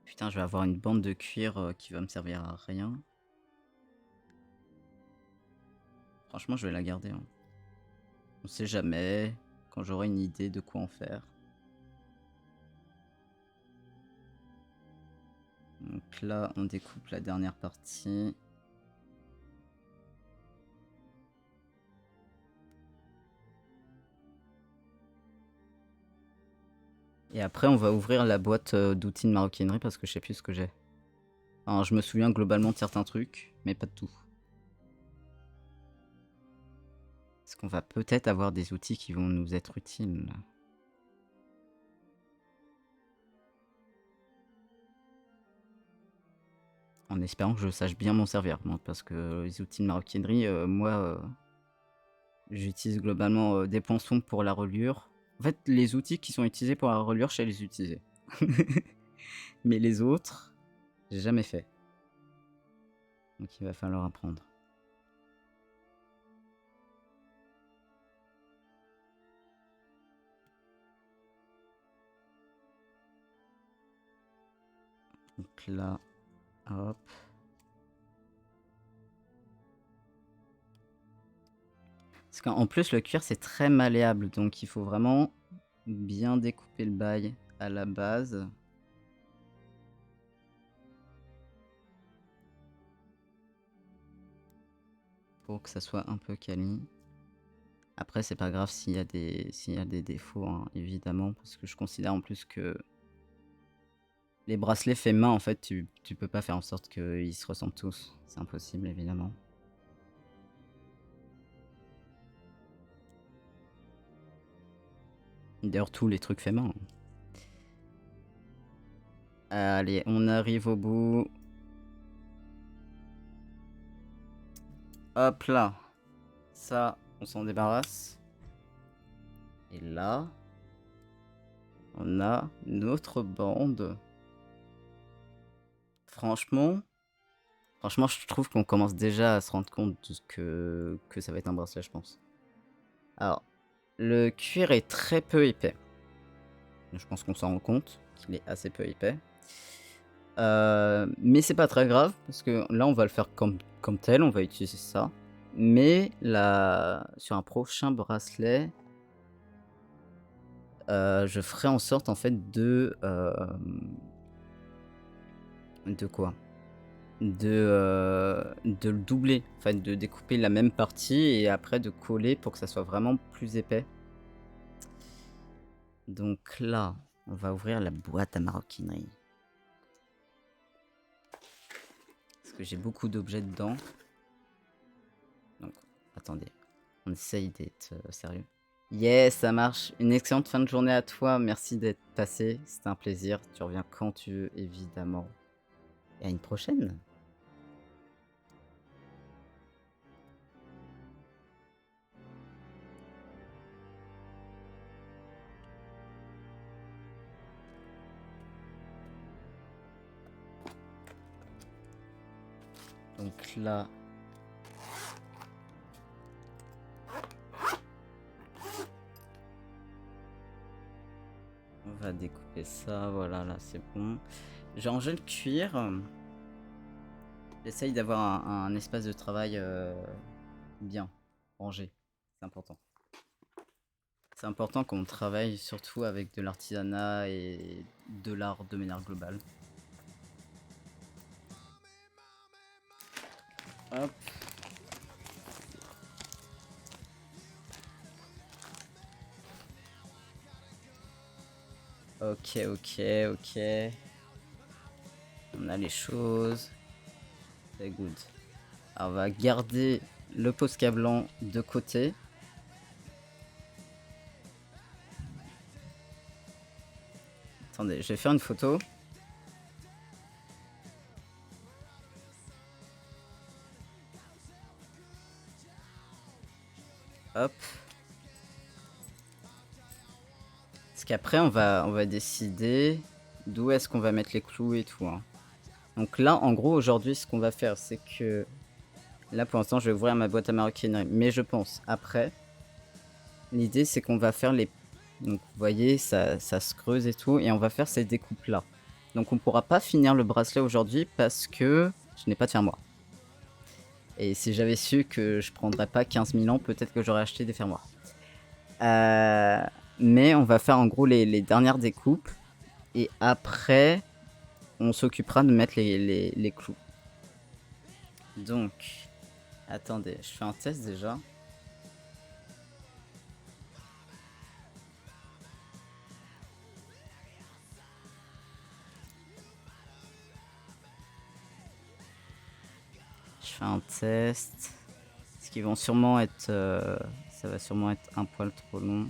Putain, je vais avoir une bande de cuir qui va me servir à rien. Franchement, je vais la garder. Hein. On sait jamais quand j'aurai une idée de quoi en faire. Donc là, on découpe la dernière partie. Et après, on va ouvrir la boîte d'outils de maroquinerie parce que je sais plus ce que j'ai. Enfin, je me souviens globalement de certains trucs, mais pas de tout. Est-ce qu'on va peut-être avoir des outils qui vont nous être utiles? En espérant que je sache bien m'en servir, moi, parce que les outils de maroquinerie, moi, j'utilise globalement des poinçons pour la reliure. En fait, les outils qui sont utilisés pour la reliure, je sais les utiliser. Mais les autres, j'ai jamais fait. Donc il va falloir apprendre. Donc là, hop. Parce qu'en plus, le cuir, c'est très malléable. Donc il faut vraiment bien découper le bail à la base. Pour que ça soit un peu quali. Après, c'est pas grave s'il y a des défauts, hein, évidemment. Parce que je considère en plus que les bracelets faits main, en fait, tu peux pas faire en sorte qu'ils se ressemblent tous. C'est impossible, évidemment. D'ailleurs, tous les trucs faits main. Allez, on arrive au bout. Hop là. Ça, on s'en débarrasse. Et là, on a notre bande. Franchement, je trouve qu'on commence déjà à se rendre compte que ça va être un bracelet, je pense. Alors, le cuir est très peu épais. Je pense qu'on s'en rend compte qu'il est assez peu épais. Mais c'est pas très grave, parce que là, on va le faire comme tel, on va utiliser ça. Mais là, sur un prochain bracelet, je ferai en sorte, en fait, de quoi? De le doubler, en fait, de découper la même partie et après de coller pour que ça soit vraiment plus épais. Donc là, on va ouvrir la boîte à maroquinerie. Parce que j'ai beaucoup d'objets dedans. Donc, attendez, on essaye d'être sérieux. Yes, ça marche. Une excellente fin de journée à toi. Merci d'être passé. C'était un plaisir. Tu reviens quand tu veux, évidemment. Et à une prochaine. Donc là... On va découper ça, voilà, là c'est bon. J'ai rangé le cuir. J'essaye d'avoir un espace de travail bien rangé. C'est important. C'est important qu'on travaille surtout avec de l'artisanat et de l'art de manière globale. Hop. Ok, ok. On a les choses. C'est good. Alors on va garder le Posca blanc de côté. Attendez, je vais faire une photo. Hop. Parce qu'après on va décider d'où est-ce qu'on va mettre les clous et tout. Hein. Donc là, en gros, aujourd'hui, ce qu'on va faire, c'est que... Là, pour l'instant, je vais ouvrir ma boîte à maroquinerie. Mais je pense, après, l'idée, c'est qu'on va faire les... Donc, vous voyez, ça se creuse et tout. Et on va faire ces découpes-là. Donc, on pourra pas finir le bracelet aujourd'hui parce que je n'ai pas de fermoir. Et si j'avais su que je prendrais pas 15 000 ans, peut-être que j'aurais acheté des fermoirs. Mais on va faire, en gros, les dernières découpes. Et après... on s'occupera de mettre les clous. Donc, attendez, je fais un test déjà. Je fais un test. Ce qui vont sûrement être... ça va sûrement être un poil trop long.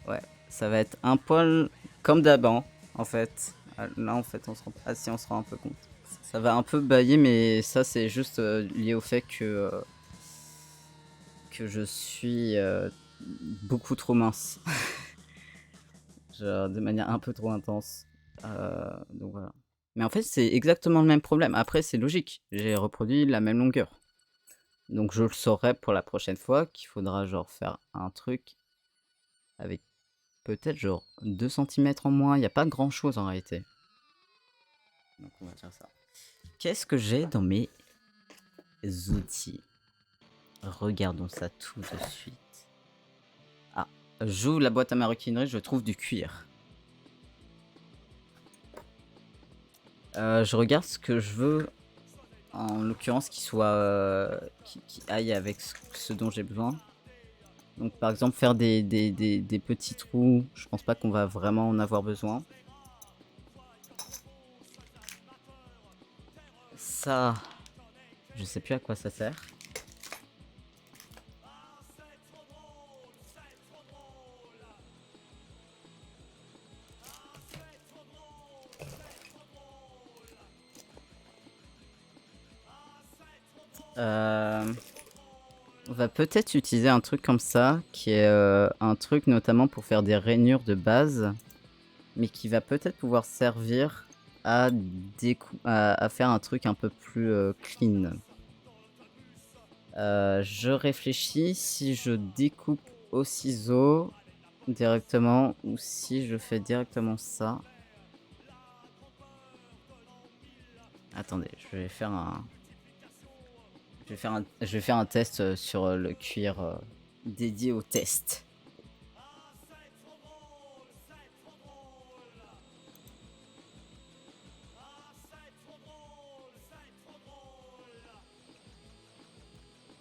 Ouais, ça va être un poil comme d'avant, en fait. Là, en fait, on se rend... Ah si, on se rend un peu compte. Ça va un peu bailler, mais ça, c'est juste lié au fait que je suis beaucoup trop mince. Genre, de manière un peu trop intense. Donc voilà. Mais en fait, c'est exactement le même problème. Après, c'est logique. J'ai reproduit la même longueur. Donc je le saurai pour la prochaine fois qu'il faudra genre faire un truc avec peut-être genre 2 centimètres en moins. Il n'y a pas grand chose en réalité. Donc on va faire ça. Qu'est-ce que j'ai dans mes outils? Regardons ça tout de suite. Ah, j'ouvre la boîte à maroquinerie, je trouve du cuir. Je regarde ce que je veux. En l'occurrence, qui soit qui aille avec ce dont j'ai besoin. Donc par exemple faire des petits trous, je pense pas qu'on va vraiment en avoir besoin. Ça, je sais plus à quoi ça sert. On va peut-être utiliser un truc comme ça, qui est un truc notamment pour faire des rainures de base, mais qui va peut-être pouvoir servir à, à faire un truc un peu plus clean. Je réfléchis si je découpe au ciseau directement ou si je fais directement ça. Attendez, je vais faire un... Je vais faire un test sur le cuir dédié au test.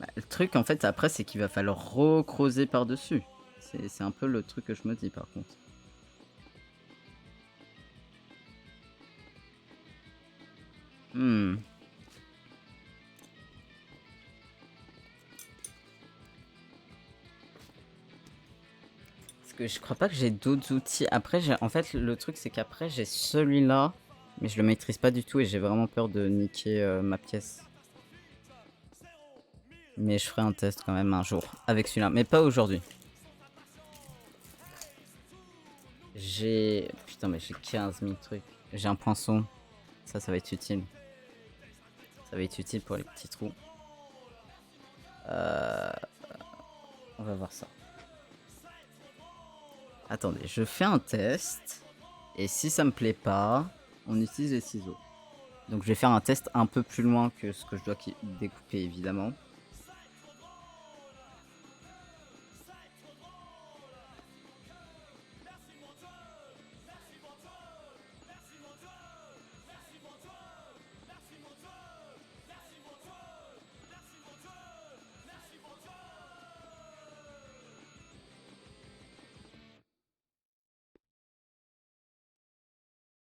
Bah, le truc en fait après c'est qu'il va falloir recreuser par-dessus. C'est un peu le truc que je me dis par contre. Parce que je crois pas que j'ai d'autres outils. Après, en fait, le truc c'est qu'après j'ai celui-là, mais je le maîtrise pas du tout et j'ai vraiment peur de niquer ma pièce. Mais je ferai un test quand même un jour avec celui-là, mais pas aujourd'hui. J'ai... Putain, mais j'ai 15 000 trucs. J'ai un poinçon. Ça va être utile. Ça va être utile pour les petits trous. On va voir ça. Attendez, je fais un test. Et si ça me plaît pas, on utilise les ciseaux. Donc je vais faire un test un peu plus loin que ce que je dois découper évidemment.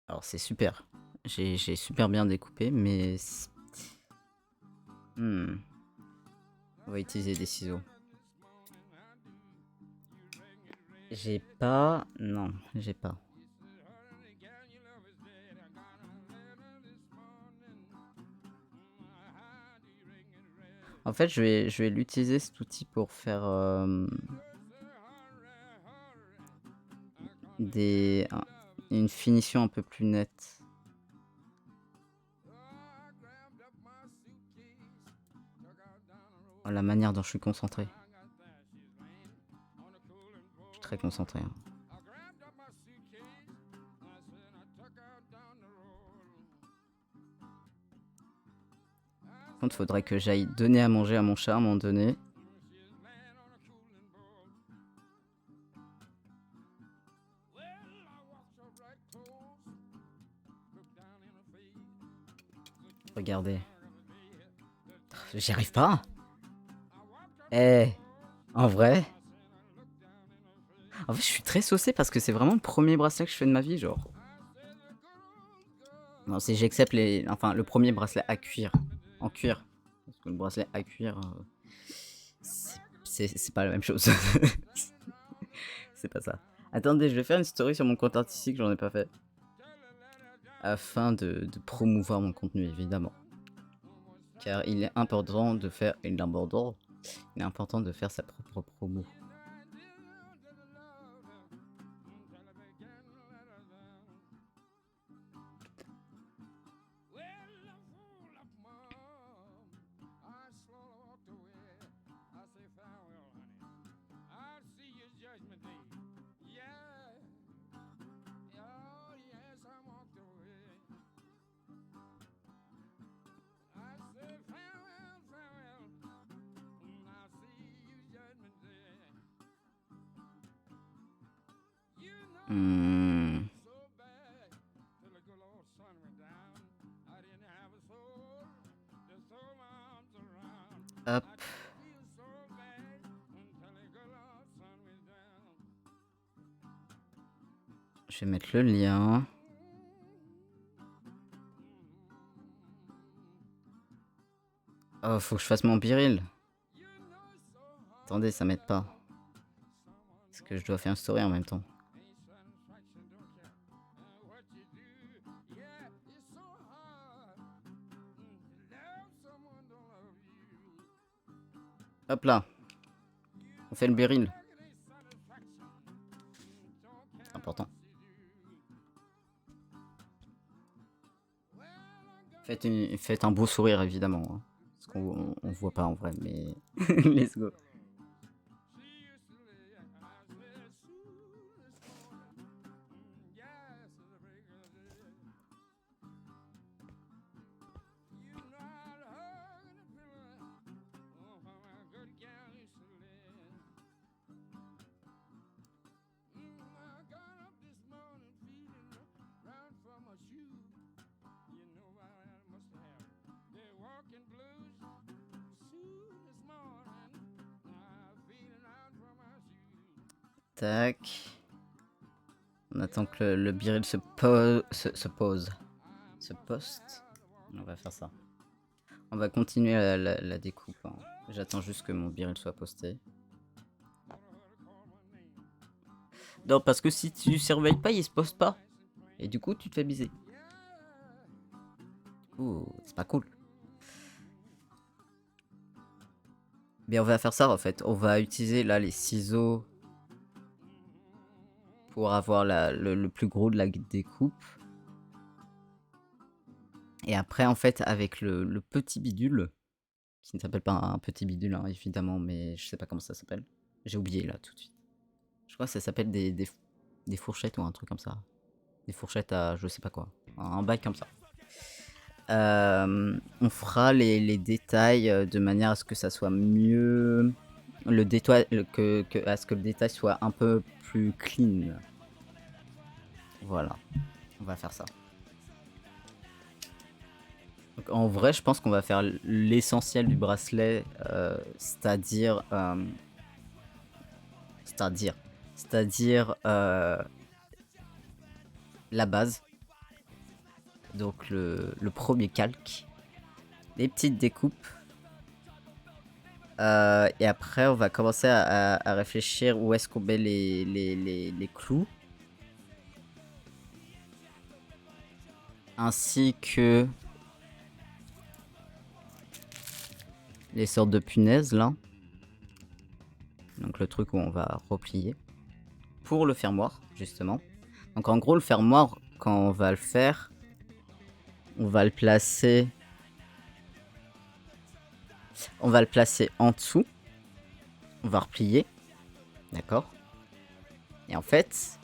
Alors c'est super. J'ai super bien découpé, mais... On va utiliser des ciseaux. J'ai pas... Non, j'ai pas. En fait, je vais l'utiliser cet outil pour faire une finition un peu plus nette. La manière dont je suis concentré. Je suis très concentré. Hein. Par contre, faudrait que j'aille donner à manger à mon chat à un moment donné. Regardez. J'y arrive pas. Eh, en vrai. En fait, je suis très saucé parce que c'est vraiment le premier bracelet que je fais de ma vie, genre. Non, si j'accepte les... Enfin, le premier bracelet à cuir. En cuir. Parce que le bracelet à cuir... c'est pas la même chose. C'est pas ça. Attendez, je vais faire une story sur mon compte artistique, j'en ai pas fait. Afin de promouvoir mon contenu, évidemment. Car il est important de faire... Il est important de faire sa propre promo. Hop. Je vais mettre le lien. Oh, faut que je fasse mon biril. Attendez, ça m'aide pas. Est-ce que je dois faire une story en même temps? Hop là. On fait le biril. C'est important. Faites un beau sourire, évidemment. Hein. Parce qu'on voit pas en vrai, mais... Let's go. Tac. On attend que le biril se pose. Se poste. On va faire ça. On va continuer la découpe. Hein. J'attends juste que mon biril soit posté. Non, parce que si tu surveilles pas, il se poste pas. Et du coup, tu te fais biser. Du coup, c'est pas cool. Mais on va faire ça en fait. On va utiliser là les ciseaux pour avoir le plus gros de la découpe. Et après, en fait, avec le petit bidule, qui ne s'appelle pas un petit bidule, hein, évidemment, mais je sais pas comment ça s'appelle. J'ai oublié là tout de suite. Je crois que ça s'appelle des fourchettes ou un truc comme ça. Des fourchettes à je sais pas quoi. Un bail comme ça. On fera les détails de manière à ce que ça soit mieux. Le détail, à ce que le détail soit un peu plus clean. Voilà. On va faire ça. Donc, en vrai, je pense qu'on va faire l'essentiel du bracelet, c'est-à-dire la base. Donc le premier calque, les petites découpes. Et après, on va commencer à réfléchir où est-ce qu'on met les clous. Ainsi que les sortes de punaises là. Donc le truc où on va replier. Pour le fermoir, justement. Donc en gros, le fermoir, quand on va le faire, on va le placer... On va le placer en dessous. On va replier. D'accord. Et en fait...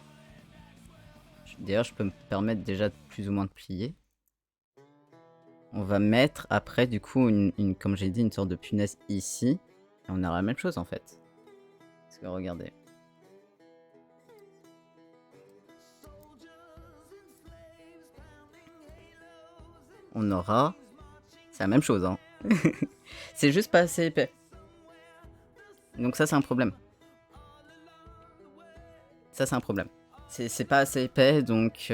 D'ailleurs, je peux me permettre déjà plus ou moins de plier. On va mettre après, du coup, comme j'ai dit, une sorte de punaise ici. Et on aura la même chose, en fait. Parce que regardez. On aura C'est la même chose, hein. C'est juste pas assez épais. Donc ça, c'est un problème. Ça, c'est un problème. C'est pas assez épais, donc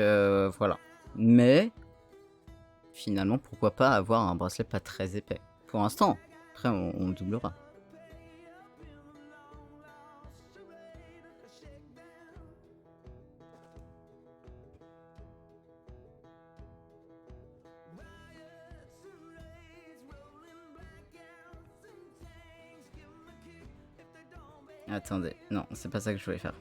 voilà. Mais finalement, pourquoi pas avoir un bracelet pas très épais? Pour l'instant. Après, on doublera. Attendez, non, c'est pas ça que je voulais faire.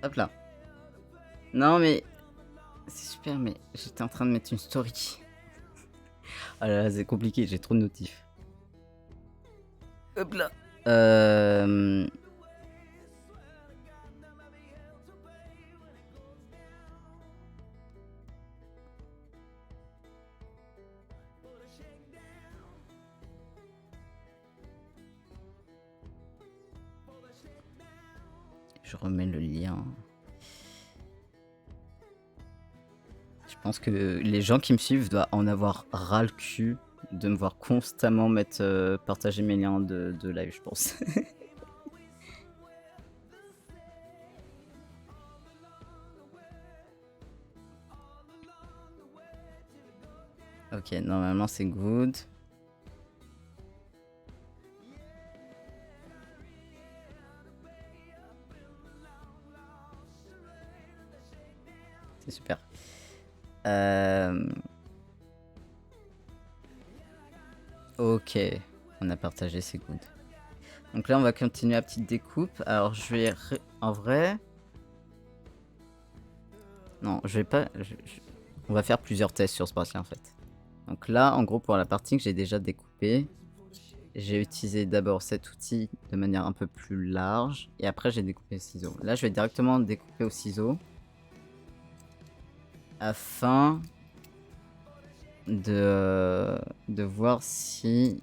Hop là. Non mais c'est super, mais j'étais en train de mettre une story. Ah là là, c'est compliqué, j'ai trop de notifs. Hop là. Je remets le lien. Je pense que les gens qui me suivent doivent en avoir ras le cul de me voir constamment mettre partager mes liens de live, je pense. Ok, normalement c'est good. C'est super. Ok, on a partagé, c'est good. Donc là, on va continuer la petite découpe. Alors, je vais... En vrai... Non, je vais pas... On va faire plusieurs tests sur ce bracelet, en fait. Donc là, en gros, pour la partie que j'ai déjà découpée, j'ai utilisé d'abord cet outil de manière un peu plus large. Et après, j'ai découpé le ciseau. Là, je vais directement découper au ciseau. Afin de voir si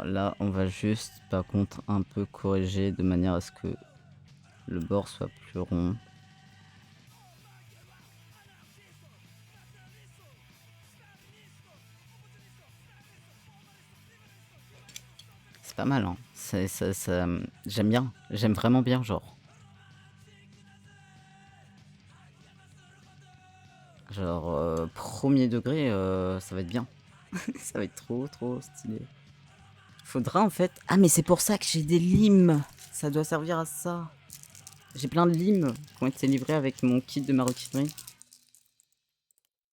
Alors là, on va juste, par contre, un peu corriger de manière à ce que le bord soit plus rond. C'est pas mal, hein. J'aime bien. J'aime vraiment bien, genre. Genre, 1er degré, ça va être bien. Ça va être trop, trop stylé. Faudra en fait ah mais c'est pour ça que j'ai des limes! Ça doit servir à ça. J'ai plein de limes qui ont été livrés avec mon kit de maroquinerie.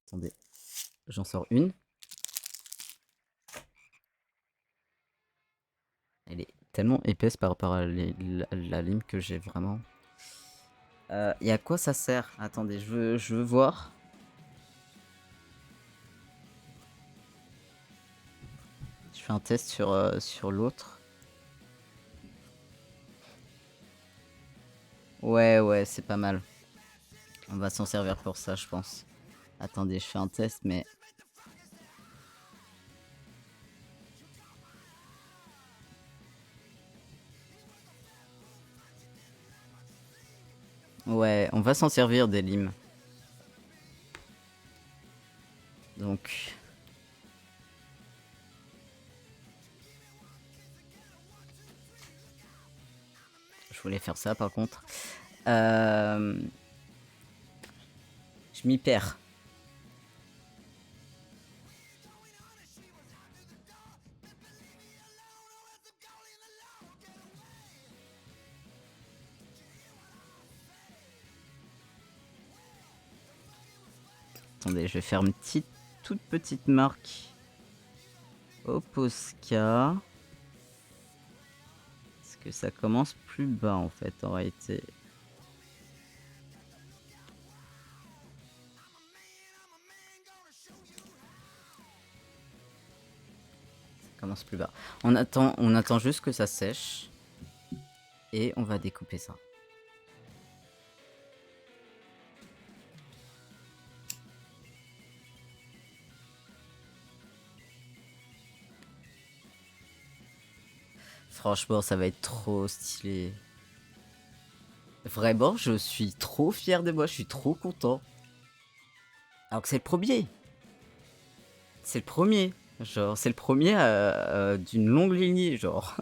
Attendez, j'en sors une. Elle est tellement épaisse par rapport à la lime que j'ai vraiment. Et à quoi ça sert? Attendez, je veux voir. Je fais un test sur l'autre. Ouais, ouais, c'est pas mal. On va s'en servir pour ça, je pense. Attendez, je fais un test, mais... Ouais, on va s'en servir des limes. Donc... Je voulais faire ça, par contre. Je m'y perds. Attendez, je vais faire une toute petite marque au Posca. Parce que ça commence plus bas en fait en réalité. Ça commence plus bas. On attend juste que ça sèche. Et on va découper ça. Franchement, ça va être trop stylé. Vraiment, je suis trop fier de moi, je suis trop content. Alors que c'est le premier. C'est le premier. Genre, c'est le premier d'une longue lignée, genre.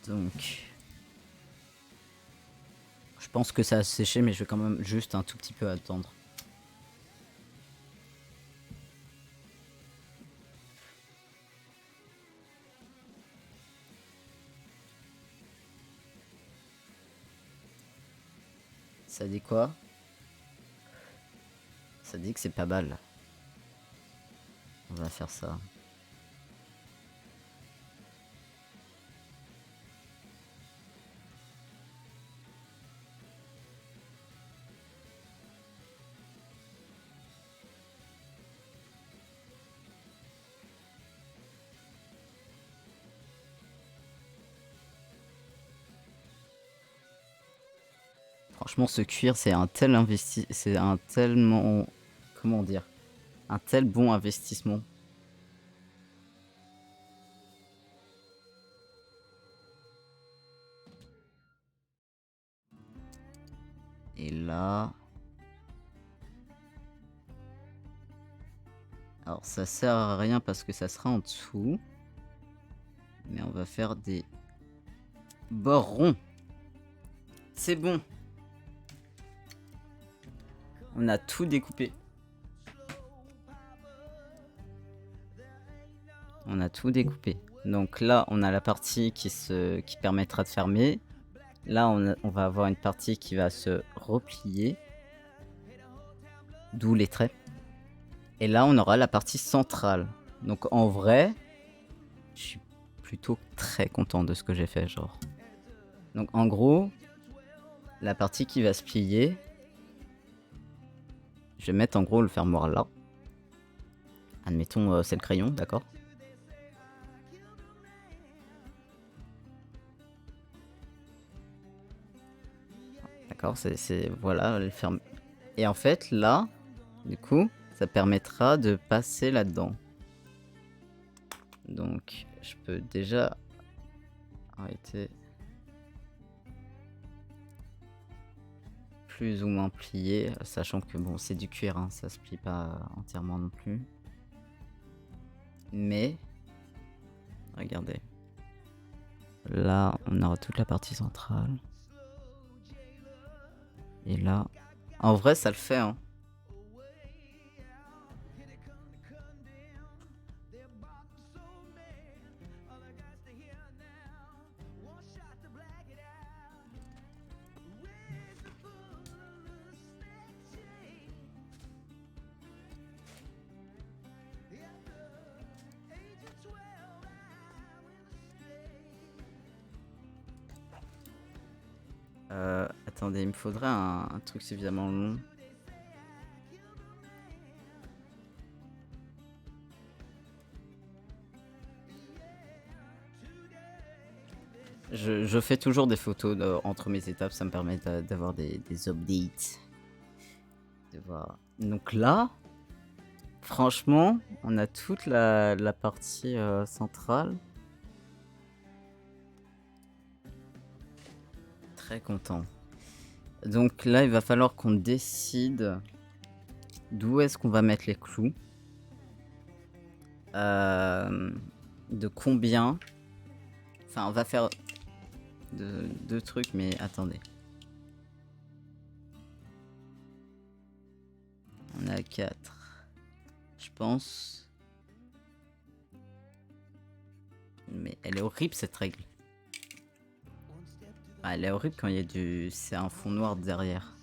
Donc... Je pense que ça a séché, mais je vais quand même juste un tout petit peu attendre. Ça dit quoi? Ça dit que c'est pas mal. On va faire ça. Franchement, ce cuir, c'est un tel c'est un tellement... Comment dire? Un tel bon investissement. Et là... Alors, ça sert à rien parce que ça sera en dessous. Mais on va faire des bords ronds. C'est bon. On a tout découpé. On a tout découpé. Donc là, on a la partie qui permettra de fermer. Là, on va avoir une partie qui va se replier, d'où les traits. Et là, on aura la partie centrale. Donc en vrai, je suis plutôt très content de ce que j'ai fait, genre. Donc en gros, la partie qui va se plier, je vais mettre en gros le fermoir là. Admettons, c'est le crayon, d'accord? D'accord, voilà, le ferme. Et en fait, là, du coup, ça permettra de passer là-dedans. Donc, je peux déjà arrêter. Plus ou moins plié, sachant que bon, c'est du cuir, hein, ça se plie pas entièrement non plus. Mais, regardez. Là, on aura toute la partie centrale. Et là, en vrai, ça le fait, hein. Attendez, il me faudrait un truc suffisamment long. Je fais toujours des photos entre mes étapes, ça me permet d'avoir des updates. De voir. Donc là, franchement, on a toute la partie centrale. Très content. Donc là, il va falloir qu'on décide d'où est-ce qu'on va mettre les clous. De combien. Enfin, on va faire deux trucs, mais attendez. On a 4. Je pense. Mais elle est horrible cette règle. Ah, elle est horrible quand il y a du. C'est un fond noir derrière.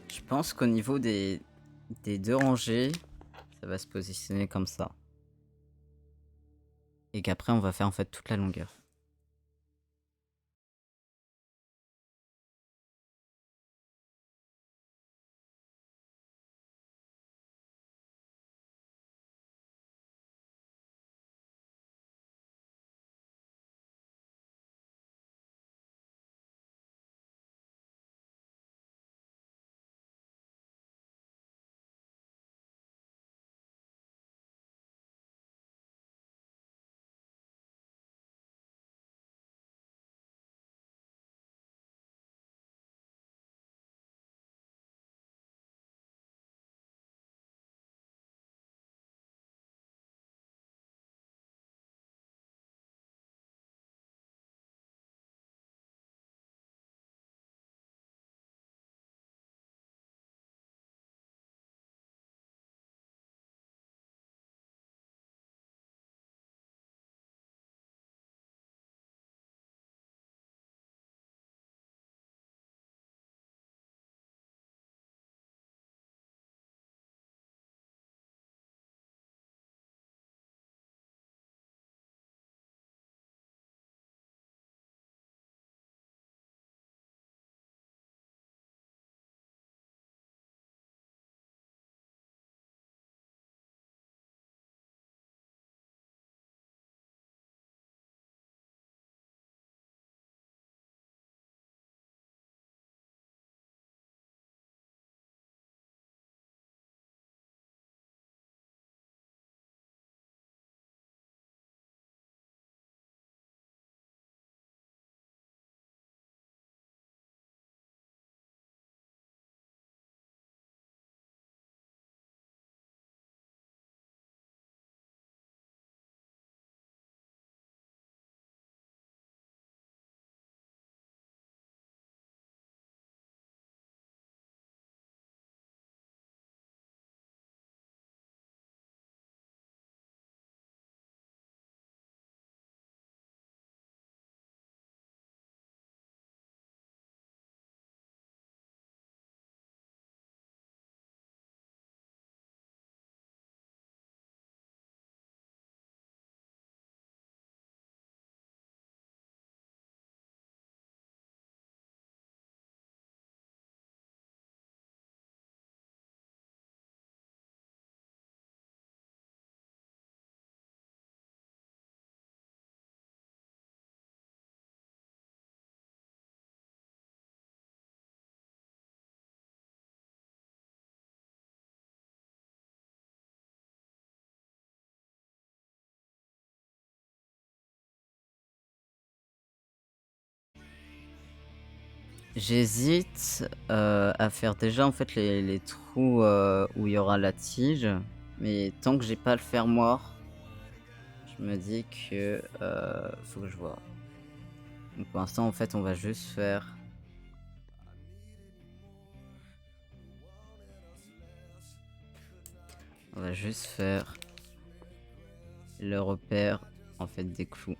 Je pense qu'au niveau des deux rangées, ça va se positionner comme ça. Et qu'après, on va faire en fait toute la longueur. J'hésite à faire déjà en fait les trous où il y aura la tige, mais tant que j'ai pas le fermoir, je me dis que faut que je vois. Donc pour l'instant en fait on va juste faire le repère en fait des clous.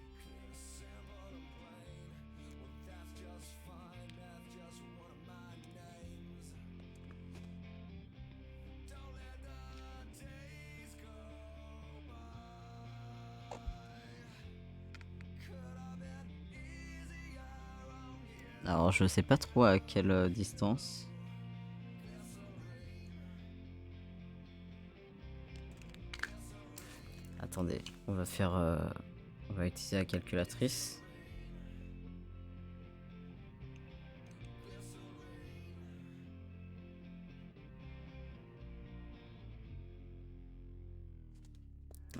Alors je sais pas trop à quelle distance. Attendez, on va utiliser la calculatrice.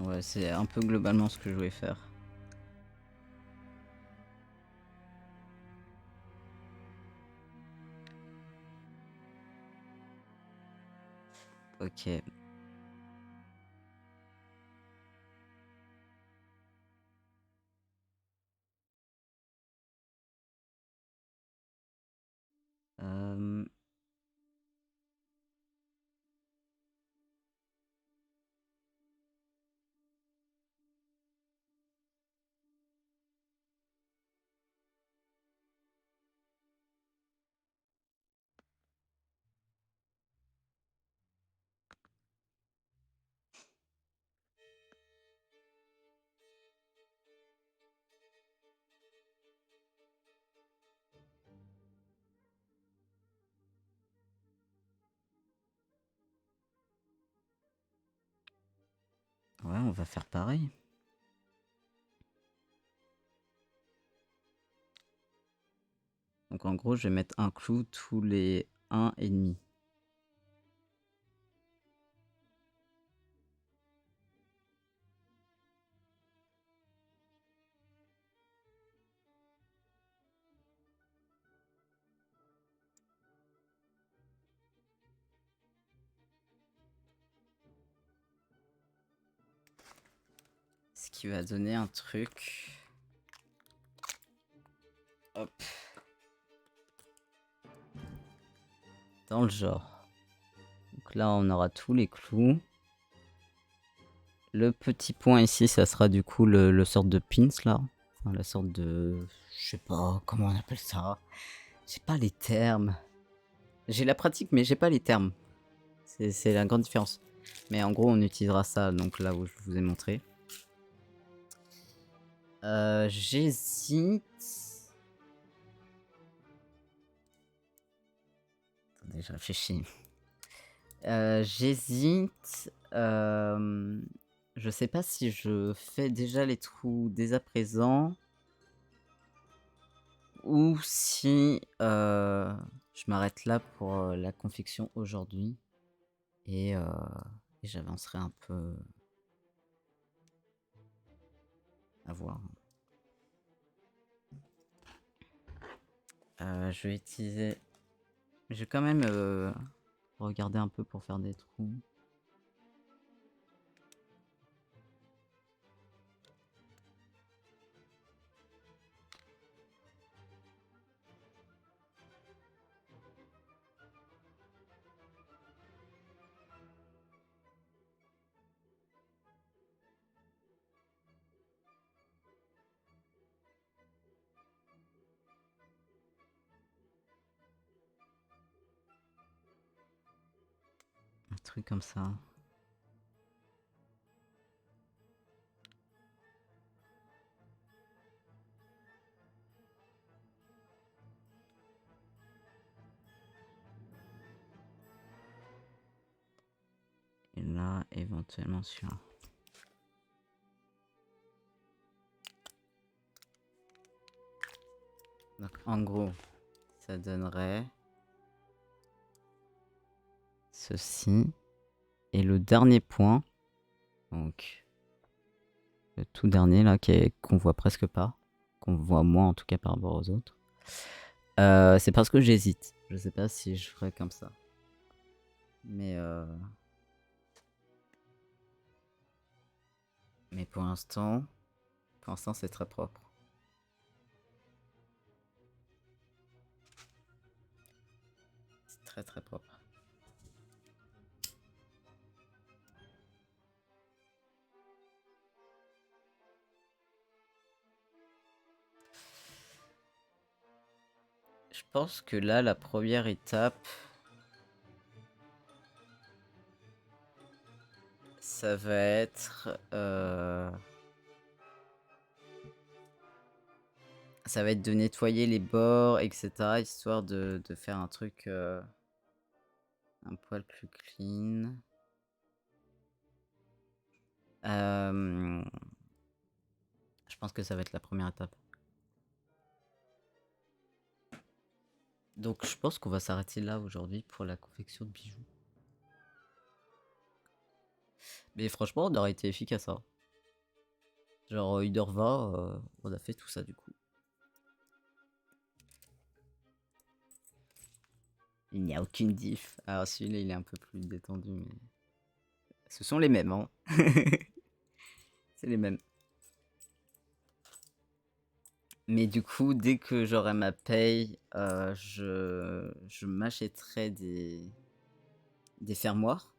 Ouais, c'est un peu globalement ce que je voulais faire. Ok. Euh, Ouais, on va faire pareil. Donc en gros, je vais mettre un clou tous les 1,5. Ce qui va donner un truc. Hop. Dans le genre. Donc là, on aura tous les clous. Le petit point ici, ça sera du coup le sorte de pins là. Enfin, la sorte de... Je sais pas comment on appelle ça. J'ai pas les termes. J'ai la pratique, mais j'ai pas les termes. C'est la grande différence. Mais en gros, on utilisera ça donc là où je vous ai montré. J'hésite. Attendez, je réfléchis. J'hésite. Je sais pas si je fais déjà les trous dès à présent ou si je m'arrête là pour la confection aujourd'hui et, et j'avancerai un peu à voir. Je vais utiliser. Je vais quand même regarder un peu pour faire des trous. Un truc comme ça. Et là, éventuellement sur... Donc en gros, ça donnerait ceci. Et le dernier point, donc le tout dernier là qu'on voit presque pas, qu'on voit moins en tout cas par rapport aux autres, C'est parce que j'hésite. Je sais pas si je ferai comme ça. Mais pour l'instant, c'est très propre. C'est très très propre. Je pense que là, la première étape, ça va être... ça va être de nettoyer les bords, etc. Histoire de faire un truc un poil plus clean. Je pense que ça va être la première étape. Donc je pense qu'on va s'arrêter là aujourd'hui pour la confection de bijoux. Mais franchement, on aurait été efficace, hein. Genre 1h20, on a fait tout ça du coup. Il n'y a aucune diff. Alors celui-là, il est un peu plus détendu, mais... Ce sont les mêmes, hein. C'est les mêmes. Mais du coup, dès que j'aurai ma paye, je m'achèterai des fermoirs.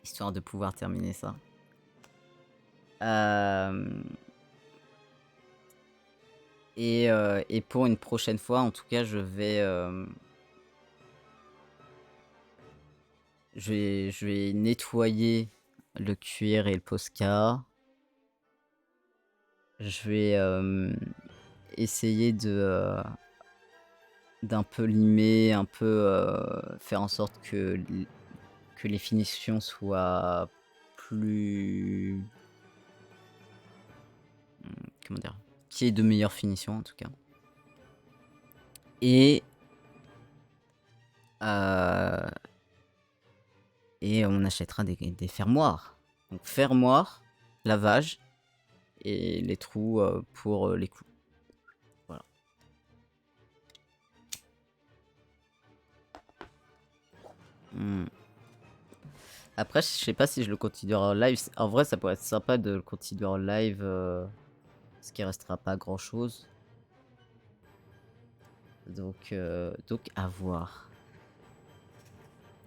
Histoire de pouvoir terminer ça. Et pour une prochaine fois, en tout cas, je vais nettoyer le cuir et le Posca. Je vais essayer d'un peu limer, un peu faire en sorte que les finitions soient plus... Comment dire? Qu'il y ait de meilleures finitions en tout cas. Et on achètera des fermoirs. Donc fermoirs, lavage et les trous pour les clous. Voilà. Après, je sais pas si je le continuerai en live. En vrai, ça pourrait être sympa de le continuer en live. Parce qu'il restera pas grand chose. Donc à voir.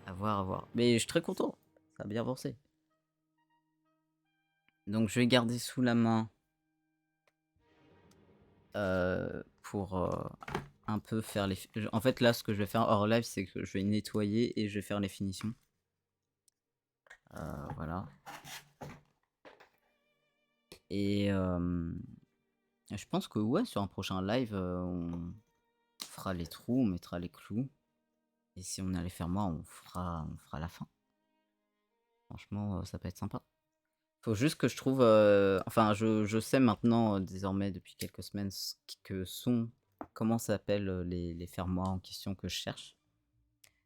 À voir, à voir. Mais je suis très content. Ça a bien avancé. Donc je vais garder sous la main pour un peu faire les... En fait là ce que je vais faire hors live c'est que je vais nettoyer et je vais faire les finitions. Voilà. Et je pense que ouais, sur un prochain live on fera les trous, on mettra les clous. Et si on a les fermoirs on fera la fin. Franchement ça peut être sympa. Faut juste que je trouve... enfin, je sais maintenant, désormais, depuis quelques semaines, comment s'appellent les fermoirs en question que je cherche.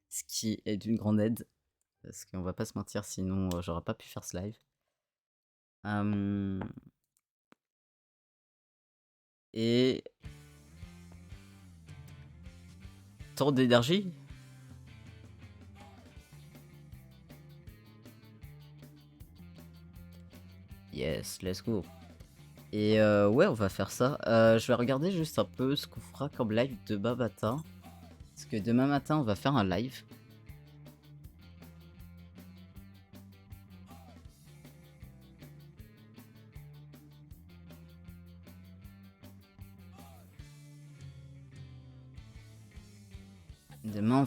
Ce qui est d'une grande aide. Parce qu'on va pas se mentir, sinon j'aurais pas pu faire ce live. Et... Tant d'énergie. Yes, let's go. Et ouais, on va faire ça. Je vais regarder juste un peu ce qu'on fera comme live demain matin. Parce que demain matin, on va faire un live. Demain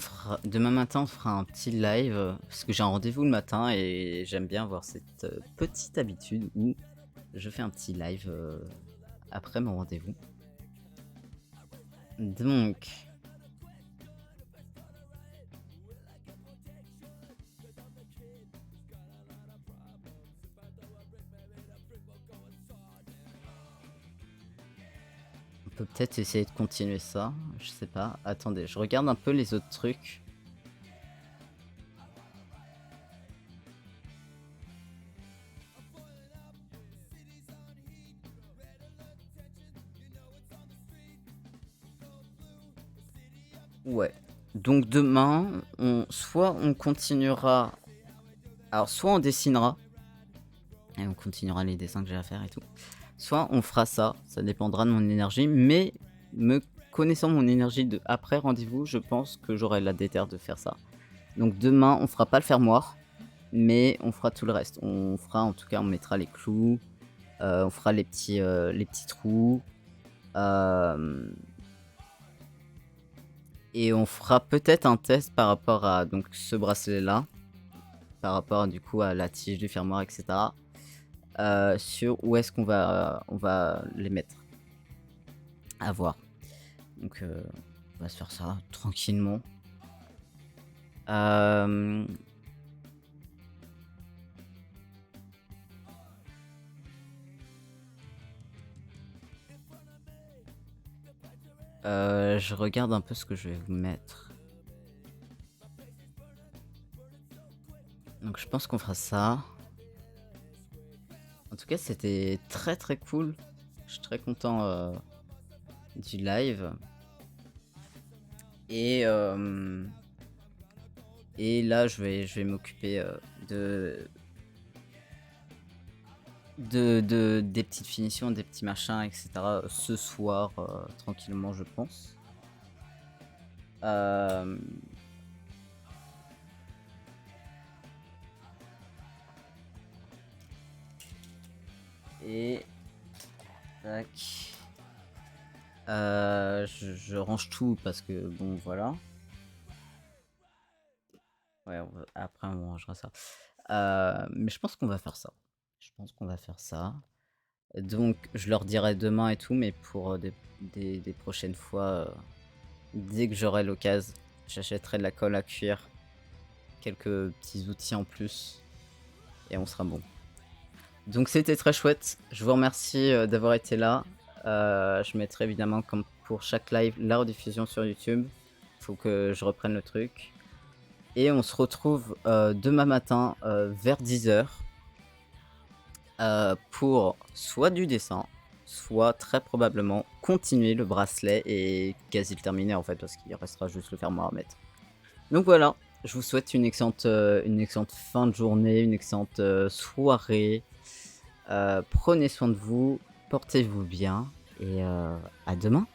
matin, on fera un petit live. Parce que j'ai un rendez-vous le matin et j'aime bien avoir cette petite habitude où je fais un petit live après mon rendez-vous. Donc... On peut peut-être essayer de continuer ça. Je sais pas. Attendez, je regarde un peu les autres trucs. Ouais. Donc demain, soit on continuera, alors soit on dessinera, et on continuera les dessins que j'ai à faire et tout, soit on fera ça dépendra de mon énergie, mais me connaissant mon énergie de après rendez-vous, je pense que j'aurai la déterre de faire ça. Donc demain, on fera pas le fermoir, mais on fera tout le reste. On fera, en tout cas, on mettra les clous, on fera les petits trous, hem et on fera peut-être un test par rapport à donc ce bracelet-là, par rapport du coup à la tige du fermoir et cetera, sur où est-ce on va les mettre. À voir. Donc on va se faire ça tranquillement. Hem, je regarde un peu ce que je vais vous mettre. Donc je pense qu'on fera ça. En tout cas, c'était très, très cool. Je suis très content, du live et là, je vais m'occuper, de des petites finitions, des petits machins et cetera, ce soir, tranquillement, je pense. Hem et tac. Je range tout parce que bon, voilà. Ouais, après on rangera ça. Mais je pense qu'on va faire ça. Je pense qu'on va faire ça. Donc je leur dirai demain et tout, mais pour, des prochaines fois, dès que j'aurai l'occasion, j'achèterai de la colle à cuire, quelques petits outils en plus et on sera bon. Donc c'était très chouette. Je vous remercie, d'avoir été là. Je mettrai évidemment comme pour chaque live la rediffusion sur YouTube. Faut que je reprenne le truc et on se retrouve, demain matin, vers 10 h, pour soit du dessin, soit très probablement continuer le bracelet et quasi le terminer en fait, parce qu'il restera juste le fermoir à mettre. Donc voilà, je vous souhaite une excellente fin de journée, une excellente, soirée. Prenez soin de vous, portez-vous bien et à demain.